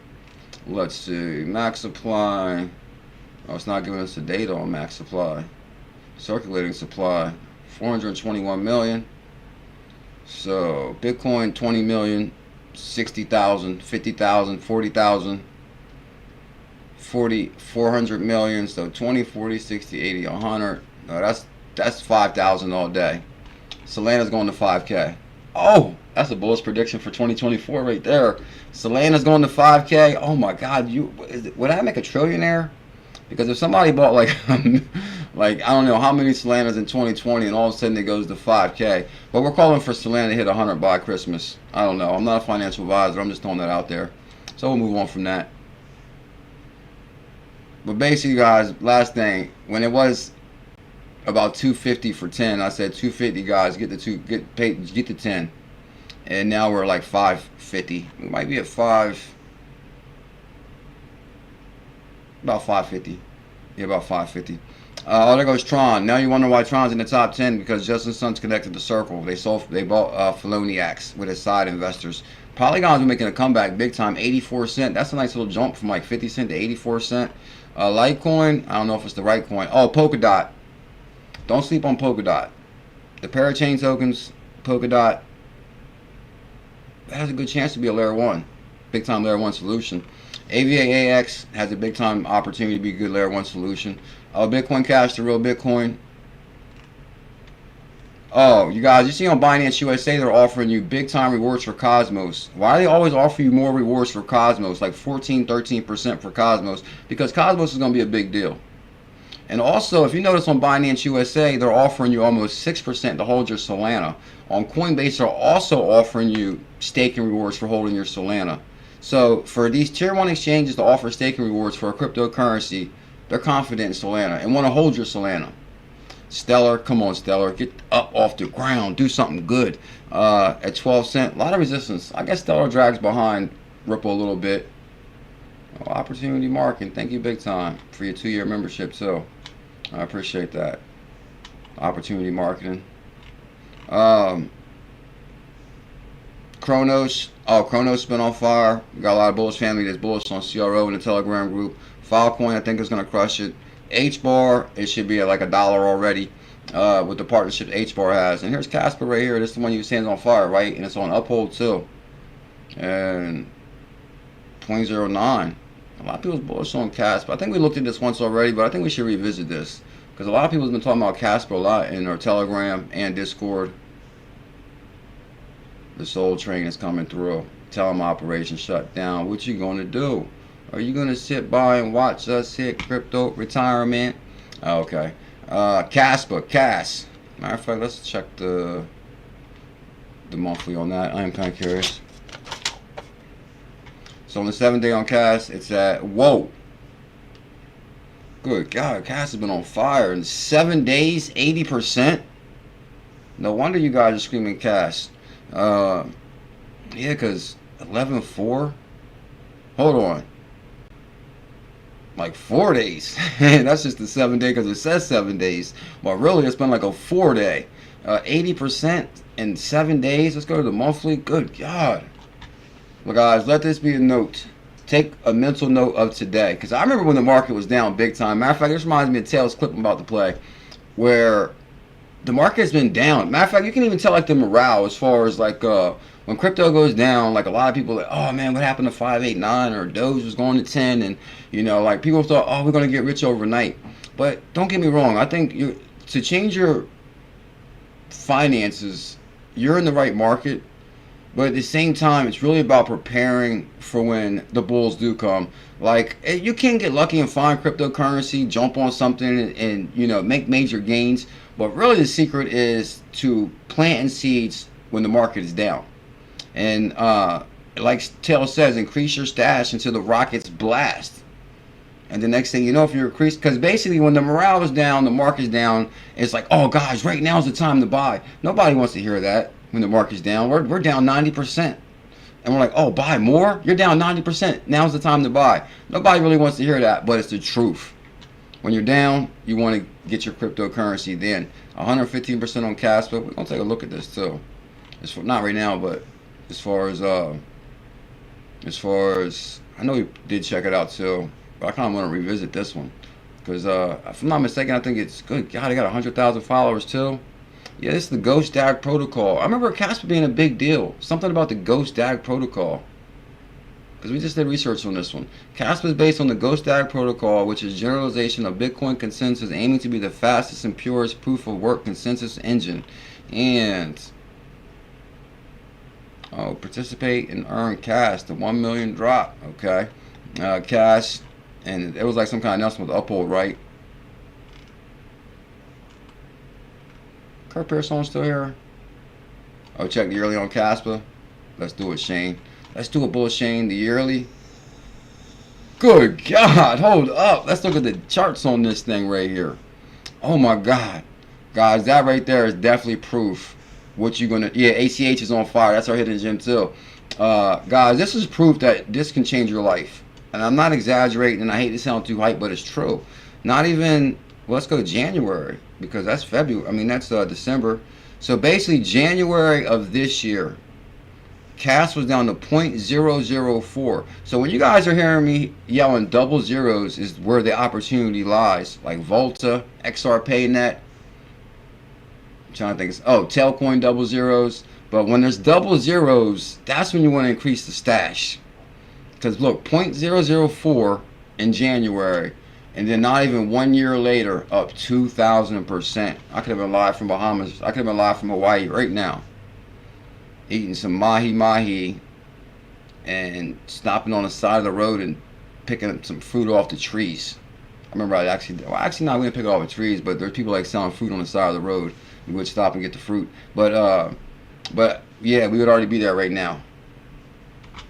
Let's see. Max supply. Oh, it's not giving us the data on max supply. Circulating supply. 421 million. So, Bitcoin 20 million. 60,000, 50,000, 40,000, 400 million. So 20, 40, 60, 80, 100. No, that's 5,000 all day. Solana's going to 5K. Oh, that's a bullish prediction for 2024 right there. Solana's going to 5K. Oh my God, would I make a trillionaire? Because if somebody bought like like I don't know how many Solanas in 2020 and all of a sudden it goes to 5K, but we're calling for Solana to hit 100 by Christmas. I don't know. I'm not a financial advisor. I'm just throwing that out there. So we'll move on from that. But basically, guys, last thing, when it was about 250 for 10, I said 250, guys, get the 10, and now we're like 550. We might be at about 550. Yeah, about 550. Oh, there goes Tron. Now you wonder why Tron's in the top 10, because Justin Sun's connected to Circle. They bought 𝕝𝕚𝕟𝕤𝕤𝕤 with his side investors. Polygon's been making a comeback big time. 84 cent. That's a nice little jump from like 50 cent to 84 cent. Litecoin, I don't know if it's the right coin. Oh, Polkadot. Don't sleep on Polkadot. The parachain tokens, Polkadot, that has a good chance to be a layer 1. Big time layer 1 solution. AVAX has a big time opportunity to be a good layer 1 solution. Bitcoin Cash, the real Bitcoin. Oh, you guys, you see on Binance USA, they're offering you big time rewards for Cosmos. Why do they always offer you more rewards for Cosmos? Like 14, 13% for Cosmos. Because Cosmos is going to be a big deal. And also, if you notice on Binance USA, they're offering you almost 6% to hold your Solana. On Coinbase, they're also offering you staking rewards for holding your Solana. So for these tier 1 exchanges to offer staking rewards for a cryptocurrency, they're confident in Solana and want to hold your Solana. Stellar, come on Stellar, get up off the ground, do something good. At 12 cent, a lot of resistance. I guess Stellar drags behind Ripple a little bit. Oh, opportunity marking, thank you big time for your 2-year membership too. I appreciate that. Opportunity marketing. Chronos. Oh, Chronos been on fire. We got a lot of bullish family that's bullish on CRO in the Telegram group. Filecoin, I think, is going to crush it. HBAR, it should be at like $1 already with the partnership HBAR has. And here's Casper right here. This is the one you saying is on fire, right? And it's on Uphold too. And 0.09. A lot of people's bullish on Casper. I think we looked at this once already, but I think we should revisit this. Because a lot of people have been talking about Casper a lot in our Telegram and Discord. The Soul Train is coming through. Tell them operation shut down. What you going to do? Are you going to sit by and watch us hit crypto retirement? Okay. Casper, Cas. Matter of fact, let's check the monthly on that. I am kind of curious. So on the 7-day on Cas, it's at, whoa. Good God, Cas has been on fire. In 7 days, 80%? No wonder you guys are screaming Cas. Yeah, because 11.4. Hold on. Like 4 days. That's just the 7 day because it says 7 days. But really, it's been like a 4 day. 80%. in 7 days. Let's go to the monthly. Good God. Well, guys, let this be a note. Take a mental note of today. Because I remember when the market was down big time. Matter of fact, this reminds me of Tails clip I'm about to play, where the market has been down. Matter of fact, you can even tell like the morale as far as like when crypto goes down, like a lot of people are like, oh man, what happened to 589 or Doge was going to 10, and you know, like people thought, oh, we're gonna get rich overnight. But don't get me wrong, I think to change your finances, you're in the right market. But at the same time, it's really about preparing for when the bulls do come. Like, you can get lucky and find cryptocurrency, jump on something, and you know, make major gains. But really, the secret is to planting seeds when the market is down. And like Taylor says, increase your stash until the rockets blast. And the next thing you know, if you increase, because basically when the morale is down, the market's down, it's like, oh guys, right now is the time to buy. Nobody wants to hear that. When the market's down, we're down 90%, and we're like, oh, buy more? You're down 90%. Now's the time to buy. Nobody really wants to hear that, but it's the truth. When you're down, you want to get your cryptocurrency. Then 115% on Casper. We're gonna take a look at this too. It's for, not right now, but as far as I know we did check it out too, but I kind of want to revisit this one because if I'm not mistaken, I think it's good. God, they got 100,000 followers too. Yeah, this is the Ghost DAG protocol. I remember Casper being a big deal. Something about the Ghost DAG protocol. Because we just did research on this one. Casper is based on the Ghost DAG protocol, which is generalization of Bitcoin consensus aiming to be the fastest and purest proof of work consensus engine. And participate and earn cash. The 1 million drop. Okay. Cash. And it was like some kind of announcement with Uphold, right? Kurt Pearson still here? Oh, check the yearly on Casper. Let's do it, Shane. Let's do it, Shane. The yearly. Good God, hold up. Let's look at the charts on this thing right here. Oh my God, guys, that right there is definitely proof. What you gonna? Yeah, ACH is on fire. That's our hidden gem too. Guys, this is proof that this can change your life. And I'm not exaggerating. And I hate to sound too hype, but it's true. Not even. Well, let's go to January, because that's February. I mean, that's December. So basically, January of this year, CAS was down to 0.004. So when you guys are hearing me yelling double zeros is where the opportunity lies. Like Volta, XRPayNet. I'm trying to think. Tailcoin double zeros. But when there's double zeros, that's when you want to increase the stash. Because look, 0.004 in January. And then not even 1 year later, up 2,000%. I could have been live from Bahamas. I could have been live from Hawaii right now. Eating some mahi-mahi and stopping on the side of the road and picking up some fruit off the trees. I remember we didn't pick it off the trees, but there's people like selling fruit on the side of the road. We would stop and get the fruit. But yeah, we would already be there right now.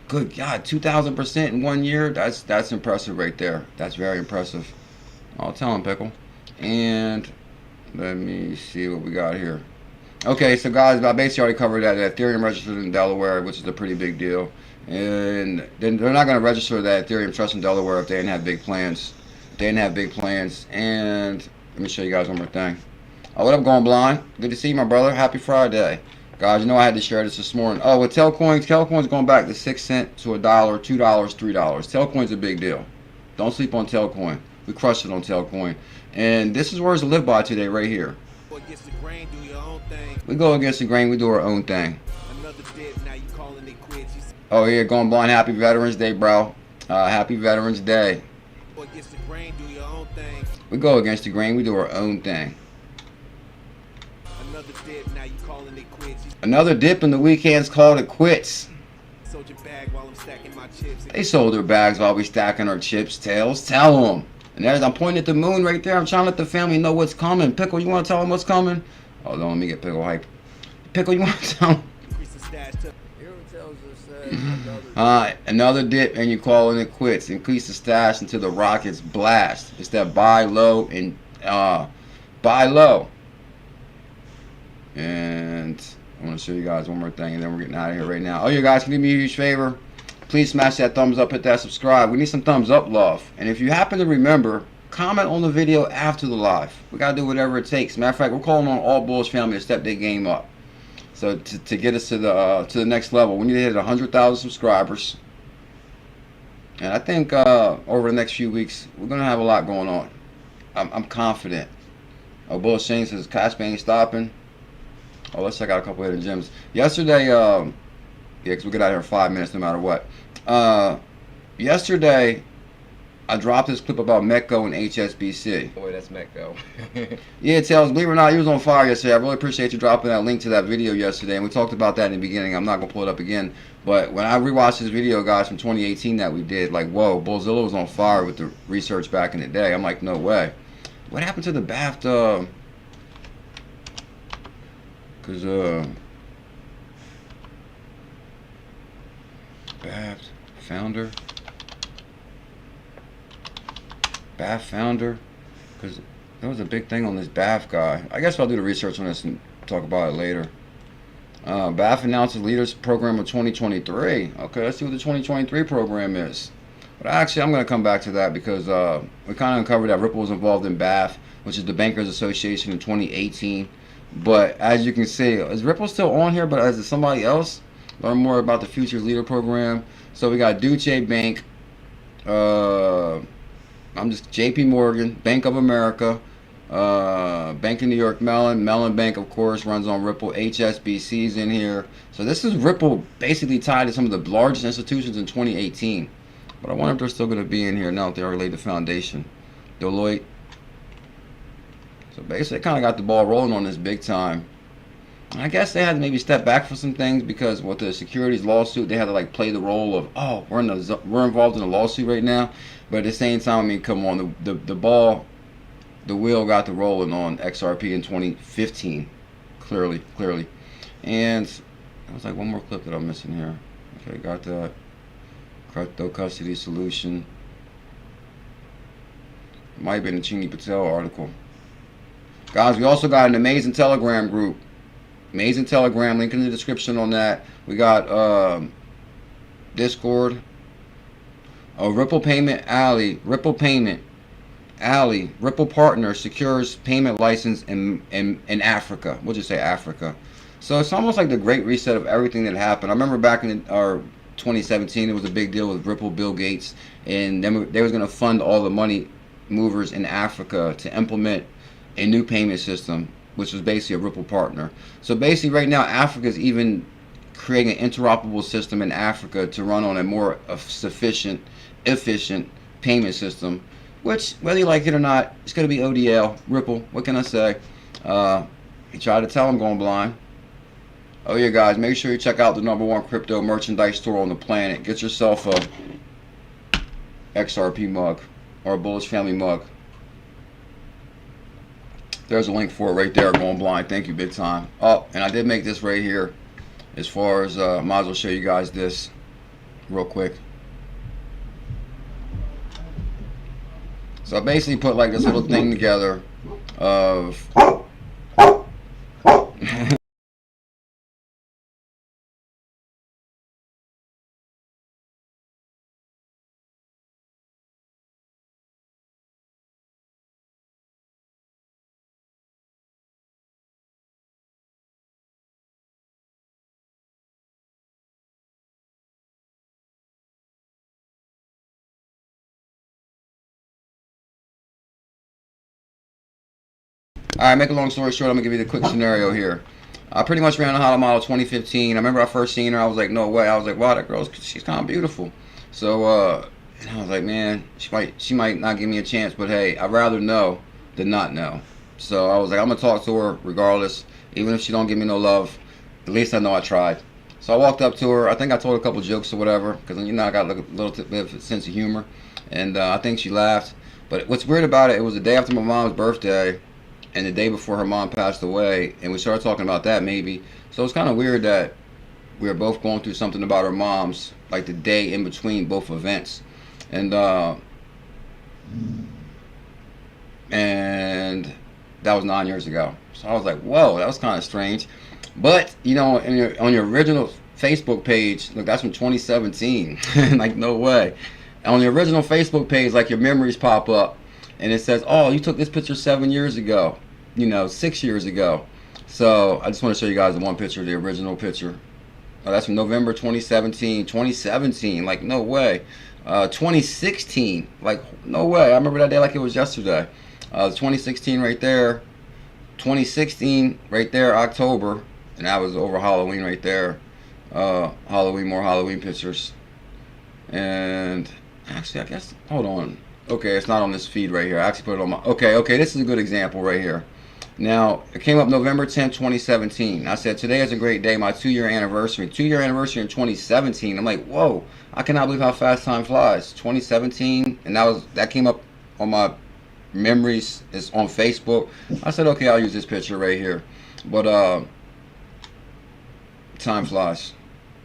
Good God, 2,000% in 1 year. That's impressive right there. That's very impressive. I'll tell him, Pickle. And let me see what we got here. Okay, so guys, I basically already covered that Ethereum registered in Delaware, which is a pretty big deal. And then they're not going to register that Ethereum trust in Delaware if they didn't have big plans. And let me show you guys one more thing. What up, Going Blind? Good to see you, my brother. Happy Friday. Guys, you know I had to share this morning. With Tailcoin's going back to 6 cents to $1, $2, $3. Tailcoin's a big deal. Don't sleep on Tailcoin. We crushed it on Tailcoin. And this is where it's live by today, right here. We go against the grain, we do our own thing. Oh yeah, Going Blind, happy Veterans Day, bro. Happy Veterans Day. We go against the grain, we do our own thing. Another dip in the weekends, called it quits. They sold their bags while we stacking our chips. Tails, tell them. And there's, I'm pointing at the moon right there. I'm trying to let the family know what's coming. Pickle, you want to tell them what's coming? Hold on, let me get Pickle hype. Pickle, you want to tell them? Another dip and you calling it quits. Increase the stash until the rockets blast. It's that buy low and buy low. And I want to show you guys one more thing, and then we're getting out of here right now. Oh, you guys can do me a huge favor. Please smash that thumbs up, hit that subscribe. We need some thumbs up love. And if you happen to remember, comment on the video after the live. We got to do whatever it takes. Matter of fact, we're calling on all Bulls family to step their game up. So to get us to the next level, we need to hit 100,000 subscribers. And I think over the next few weeks, we're gonna have a lot going on. I'm confident. Oh, 𝕝𝕚𝕟 says cash ain't stopping. Oh, let's check out a couple hidden gems. Yesterday, yeah, because we get out here in 5 minutes no matter what. Yesterday, I dropped this clip about 𝕝𝕝𝕄 and HSBC.
Oh, wait, that's 𝕝𝕝𝕄.
Yeah, Tails, believe it or not, he was on fire yesterday. I really appreciate you dropping that link to that video yesterday. And we talked about that in the beginning. I'm not going to pull it up again. But when I rewatched this video, guys, from 2018 that we did, like, whoa, Bullzilla was on fire with the research back in the day. I'm like, no way. What happened to the BAFT? Because, BAFT founder? BAFT founder? Because there was a big thing on this BAFT guy. I guess I'll do the research on this and talk about it later. BAFT announces Leaders Program of 2023. Okay, let's see what the 2023 program is. But actually, I'm going to come back to that because we kind of uncovered that Ripple was involved in BAFT, which is the Bankers Association in 2018. But as you can see, is Ripple still on here? But as somebody else, learn more about the Futures Leader Program. So we got Deutsche Bank, JP Morgan, Bank of America, Bank of New York Mellon, Mellon Bank, of course, runs on Ripple. HSBC's in here. So this is Ripple basically tied to some of the largest institutions in 2018. But I wonder if they're still going to be in here now that they already laid the foundation. Deloitte. So basically, kind of got the ball rolling on this big time. I guess they had to maybe step back for some things because with the securities lawsuit, they had to like play the role of, oh, we're involved in a lawsuit right now. But at the same time, I mean, come on, the wheel got the rolling on XRP in 2015, clearly. And there was like one more clip that I'm missing here. Okay, got that. Crypto custody solution. Might have been a 𝕊𝕝𝕚𝕒 article. Guys, we also got an amazing Telegram group. Amazing Telegram, link in the description on that. We got Discord. Ripple partner secures payment license in Africa. We'll just say Africa. So it's almost like the great reset of everything that happened. I remember back in our 2017, it was a big deal with Ripple, Bill Gates, and they was going to fund all the money movers in Africa to implement a new payment system, which was basically a Ripple partner. So basically right now, Africa is even creating an interoperable system in Africa to run on a more efficient payment system, which, whether you like it or not, it's going to be ODL, Ripple. What can I say? He tried to tell I'm going blind. Oh yeah, guys, make sure you check out the #1 crypto merchandise store on the planet. Get yourself a XRP mug or a Bullish Family mug. There's a link for it right there, going blind. Thank you, big time. Oh, and I did make this right here. As far as, might as well show you guys this real quick. So I basically put like this little thing together of Alright, make a long story short, I'm going to give you the quick scenario here. I pretty much ran a HODL model 2015. I remember I first seen her, I was like, no way. I was like, wow, that girl, she's kind of beautiful. So, and I was like, man, she might not give me a chance, but hey, I'd rather know than not know. So I was like, I'm going to talk to her regardless. Even if she don't give me no love, at least I know I tried. So I walked up to her. I think I told her a couple jokes or whatever, because, you know, I got like a little bit of a sense of humor. And I think she laughed. But what's weird about it, it was the day after my mom's birthday, and the day before her mom passed away, and we started talking about that maybe. So it's kind of weird that we were both going through something about our moms, like the day in between both events. And that was 9 years ago. So I was like, whoa, that was kind of strange. But, you know, on your original Facebook page, look, that's from 2017. Like, no way. On the original Facebook page, like, your memories pop up, and it says, oh, you took this picture 7 years ago. You know, 6 years ago. So I just want to show you guys the one picture, the original picture. That's from November 2017. 2017, like no way. 2016, like no way. I remember that day like it was yesterday. 2016 right there. 2016 right there, October, and that was over Halloween right there. Halloween, more Halloween pictures. And actually, I guess, hold on. Okay, it's not on this feed right here. I actually put it on my, okay, this is a good example right here. Now, it came up November 10th, 2017. I said, today is a great day, my 2-year anniversary. 2-year anniversary in 2017. I'm like, whoa, I cannot believe how fast time flies. 2017, and that came up on my memories. It's on Facebook. I said, okay, I'll use this picture right here. But time flies.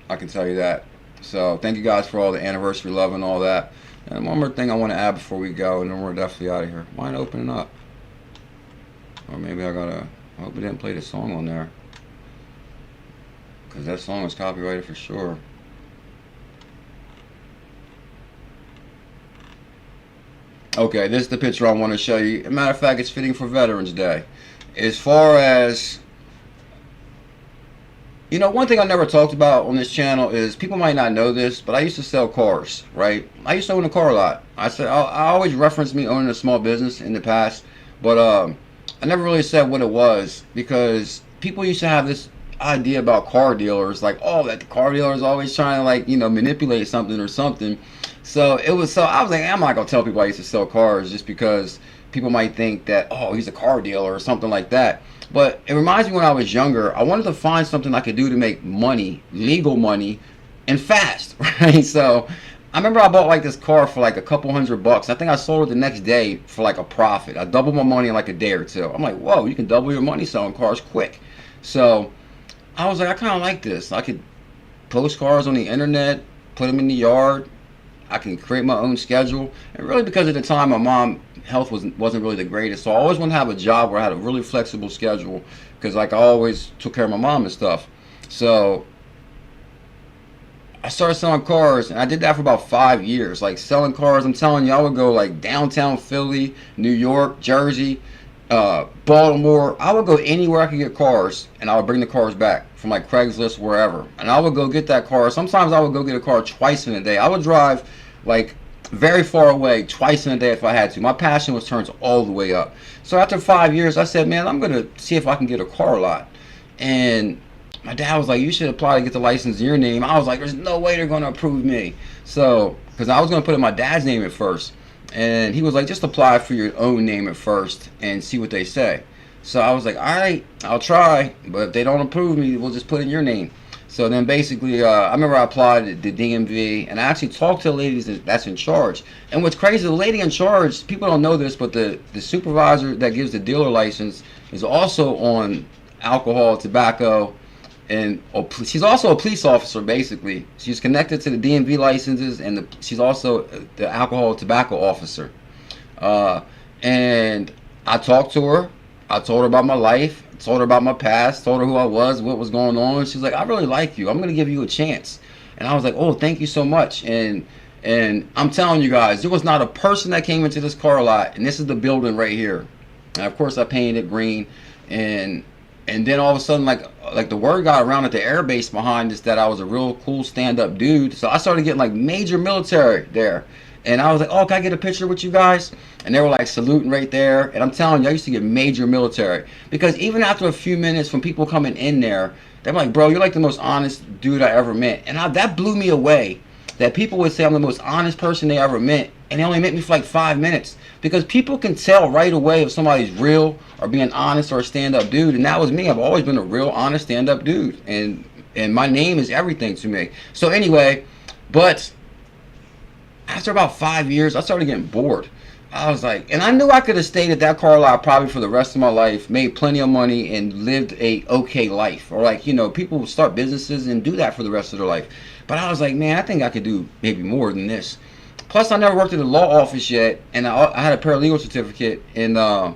I can tell you that. So thank you guys for all the anniversary love and all that. And one more thing I want to add before we go, and then we're definitely out of here. Mind opening up? Or maybe I hope we didn't play the song on there, because that song is copyrighted for sure. Okay, this is the picture I want to show you. As a matter of fact, it's fitting for Veterans Day. As far as, you know, one thing I never talked about on this channel is, people might not know this, but I used to sell cars, right? I used to own a car lot. I always reference me owning a small business in the past, but I never really said what it was, because people used to have this idea about car dealers, like, oh, that the car dealer is always trying to, like, you know, manipulate something or something. So I was like, I'm not gonna tell people I used to sell cars, just because people might think that, oh, he's a car dealer or something like that. But it reminds me, when I was younger, I wanted to find something I could do to make money, legal money, and fast, right? So I remember I bought like this car for like a couple $100. I think I sold it the next day for like a profit. I doubled my money in like a day or two. I'm like, whoa, you can double your money selling cars quick. So I was like, I kind of like this. I could post cars on the internet, put them in the yard. I can create my own schedule. And really, because at the time my mom's health wasn't really the greatest, so I always wanted to have a job where I had a really flexible schedule, because like I always took care of my mom and stuff. So I started selling cars, and I did that for about 5 years. Like, selling cars, I'm telling you, I would go like downtown Philly, New York, Jersey, Baltimore. I would go anywhere I could get cars, and I would bring the cars back from like Craigslist, wherever. And I would go get that car. Sometimes I would go get a car twice in a day. I would drive like very far away twice in a day if I had to. My passion was turned all the way up. So after 5 years, I said, man, I'm gonna see if I can get a car lot. And my dad was like, you should apply to get the license in your name. I was like, there's no way they're gonna approve me. So, because I was gonna put in my dad's name at first, and he was like, just apply for your own name at first and see what they say. So I was like, all right, I'll try, but if they don't approve me, we'll just put in your name. So then basically, I remember I applied to the DMV, and I actually talked to the lady that's in charge. And what's crazy, the lady in charge, people don't know this, but the supervisor that gives the dealer license is also on alcohol, tobacco, and she's also a police officer, basically. She's connected to the DMV licenses, and she's also the alcohol, tobacco officer. And I talked to her. I told her about my life, told her about my past, told her who I was, what was going on. She's like, I really like you. I'm going to give you a chance. And I was like, oh, thank you so much. And I'm telling you guys, there was not a person that came into this car lot, and this is the building right here. And of course I painted it green, and then all of a sudden, like the word got around at the air base behind us that I was a real cool stand-up dude. So I started getting like major military there. And I was like, oh, can I get a picture with you guys? And they were like saluting right there. And I'm telling you, I used to get major military. Because even after a few minutes from people coming in there, they're like, bro, you're like the most honest dude I ever met. And that blew me away, that people would say I'm the most honest person they ever met. And they only met me for like 5 minutes. Because people can tell right away if somebody's real or being honest or a stand-up dude. And that was me. I've always been a real honest stand-up dude. And my name is everything to me. So anyway, but after about 5 years, I started getting bored. I was like, and I knew I could have stayed at that car lot probably for the rest of my life, made plenty of money, and lived a okay life. Or like, you know, people start businesses and do that for the rest of their life. But I was like, man, I think I could do maybe more than this. Plus, I never worked at a law office yet, and I had a paralegal certificate, and I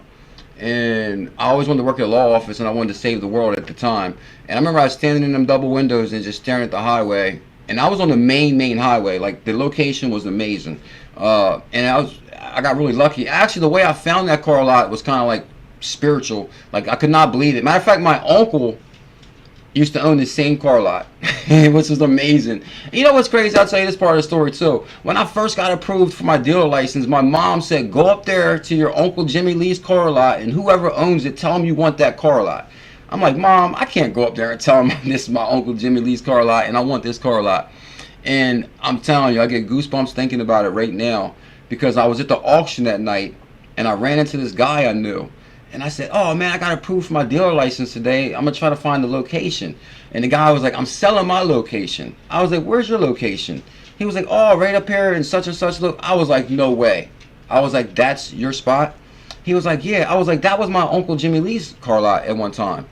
always wanted to work at a law office, and I wanted to save the world at the time. And I remember I was standing in them double windows and just staring at the highway. And I was on the main highway. Like, the location was amazing. And I got really lucky. Actually, the way I found that car lot was kind of like spiritual. Like, I could not believe it. Matter of fact, my uncle used to own the same car lot, which was amazing. You know what's crazy? I'll tell you this part of the story too. When I first got approved for my dealer license, my mom said, go up there to your Uncle Jimmy Lee's car lot, and whoever owns it, tell him you want that car lot. I'm like, Mom, I can't go up there and tell him this is my Uncle Jimmy Lee's car lot and I want this car lot. And I'm telling you, I get goosebumps thinking about it right now, because I was at the auction that night and I ran into this guy I knew. And I said, oh man, I got approved for my dealer license today. I'm going to try to find the location. And the guy was like, I'm selling my location. I was like, where's your location? He was like, oh, right up here in such and such. Look, I was like, no way. I was like, that's your spot? He was like, yeah. I was like, that was my Uncle Jimmy Lee's car lot at one time.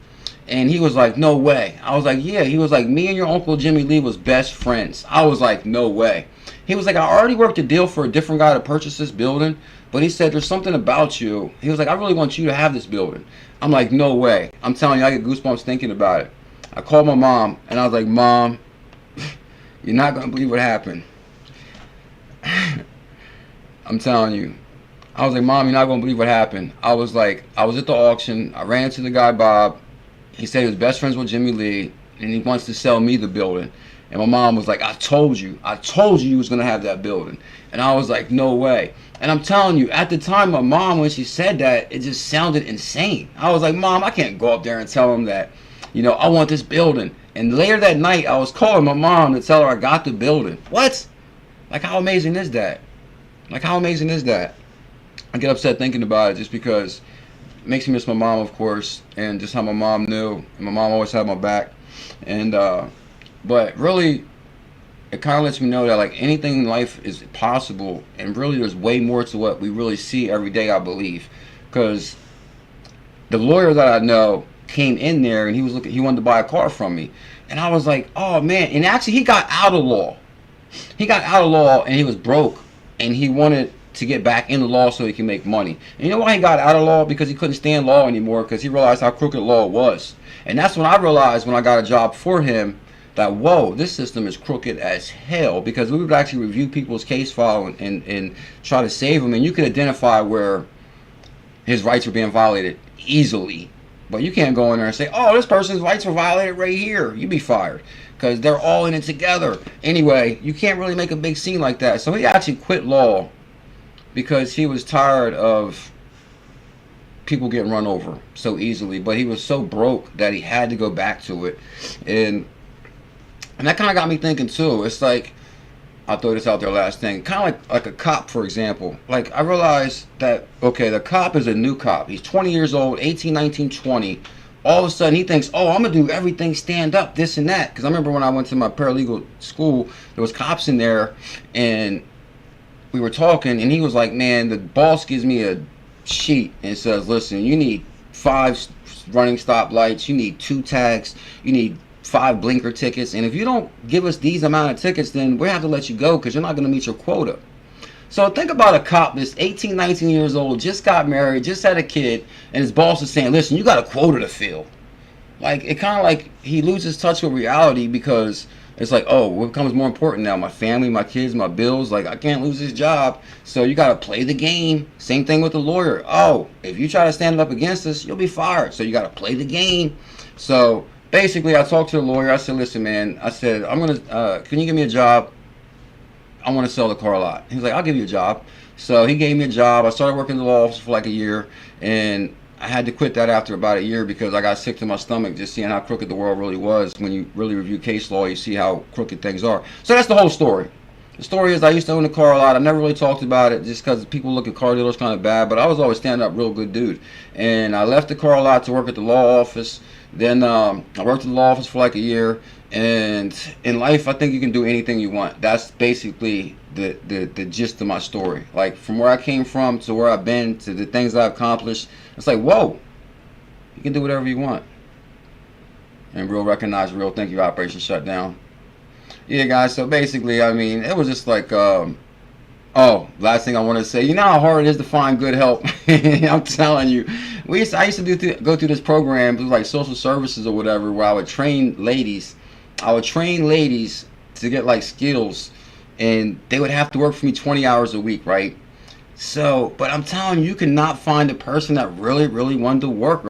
And he was like, no way. I was like, yeah. He was like, me and your Uncle Jimmy Lee was best friends. I was like, no way. He was like, I already worked a deal for a different guy to purchase this building, but he said, there's something about you. He was like, I really want you to have this building. I'm like, no way. I'm telling you, I get goosebumps thinking about it. I called my mom, and I was like, Mom, you're not going to believe what happened. I'm telling you. I was like, Mom, you're not going to believe what happened. I was like, I was at the auction. I ran into the guy, Bob. He said he was best friends with Jimmy Lee, and he wants to sell me the building. And my mom was like, I told you you was going to have that building. And I was like, no way. And I'm telling you, at the time, my mom, when she said that, it just sounded insane. I was like, Mom, I can't go up there and tell him that, you know, I want this building. And later that night, I was calling my mom to tell her I got the building. What? Like, how amazing is that? Like, how amazing is that? I get upset thinking about it just because it makes me miss my mom, of course, and just how my mom knew. And my mom always had my back. And, but really, it kind of lets me know that like anything in life is possible, and really there's way more to what we really see every day, I believe. Because the lawyer that I know came in there and he wanted to buy a car from me, and I was like, oh man. And actually he got out of law. He got out of law and he was broke, and he wanted to get back into law so he can make money. And you know why he got out of law? Because he couldn't stand law anymore, because he realized how crooked law was. And that's when I realized, when I got a job for him, that whoa, this system is crooked as hell, because we would actually review people's case file and try to save them, and you could identify where his rights were being violated easily. But you can't go in there and say, oh, this person's rights were violated right here. You'd be fired, because they're all in it together. Anyway, you can't really make a big scene like that. So he actually quit law because he was tired of people getting run over so easily. But he was so broke that he had to go back to it. And that kind of got me thinking too. It's like, I'll throw this out there, last thing. Kind of like a cop, for example. Like, I realized that, okay, the cop is a new cop. He's 20 years old, 18, 19, 20. All of a sudden, he thinks, oh, I'm going to do everything stand up, this and that. Because I remember when I went to my paralegal school, there was cops in there, and we were talking, and he was like, man, the boss gives me a sheet and says, listen, you need 5 running stoplights, you need 2 tags, you need 5 blinker tickets, and if you don't give us these amount of tickets, then we have to let you go because you're not going to meet your quota. So think about a cop that's 18, 19 years old, just got married, just had a kid, and his boss is saying, listen, you got a quota to fill. Like, it kind of like he loses touch with reality, because it's like, oh, what becomes more important now? My family, my kids, my bills. Like, I can't lose this job, so you got to play the game. Same thing with the lawyer. Oh, if you try to stand up against us, you'll be fired, so you got to play the game. So basically, I talked to the lawyer. I said, listen, man, I said, can you give me a job? I want to sell the car lot. He was like, I'll give you a job. So he gave me a job. I started working in the law office for like a year, and I had to quit that after about a year because I got sick to my stomach just seeing how crooked the world really was. When you really review case law, you see how crooked things are. So that's the whole story. The story is, I used to own a car lot. I never really talked about it just because people look at car dealers kind of bad, but I was always stand up real good dude. And I left the car lot to work at the law office. Then I worked in the law office for like a year. And in life, I think you can do anything you want. That's basically the gist of my story. Like, from where I came from to where I've been to the things I've accomplished, it's like, whoa, you can do whatever you want. And real recognize real. Thank you, Operation Shutdown. Yeah, guys, so basically, I mean, it was just like, oh, last thing I want to say, you know how hard it is to find good help? I'm telling you. I used to go through this program, it was like social services or whatever, where I would train ladies. to get like skills, and they would have to work for me 20 hours a week, right? So, but I'm telling you, you cannot find a person that really wanted to work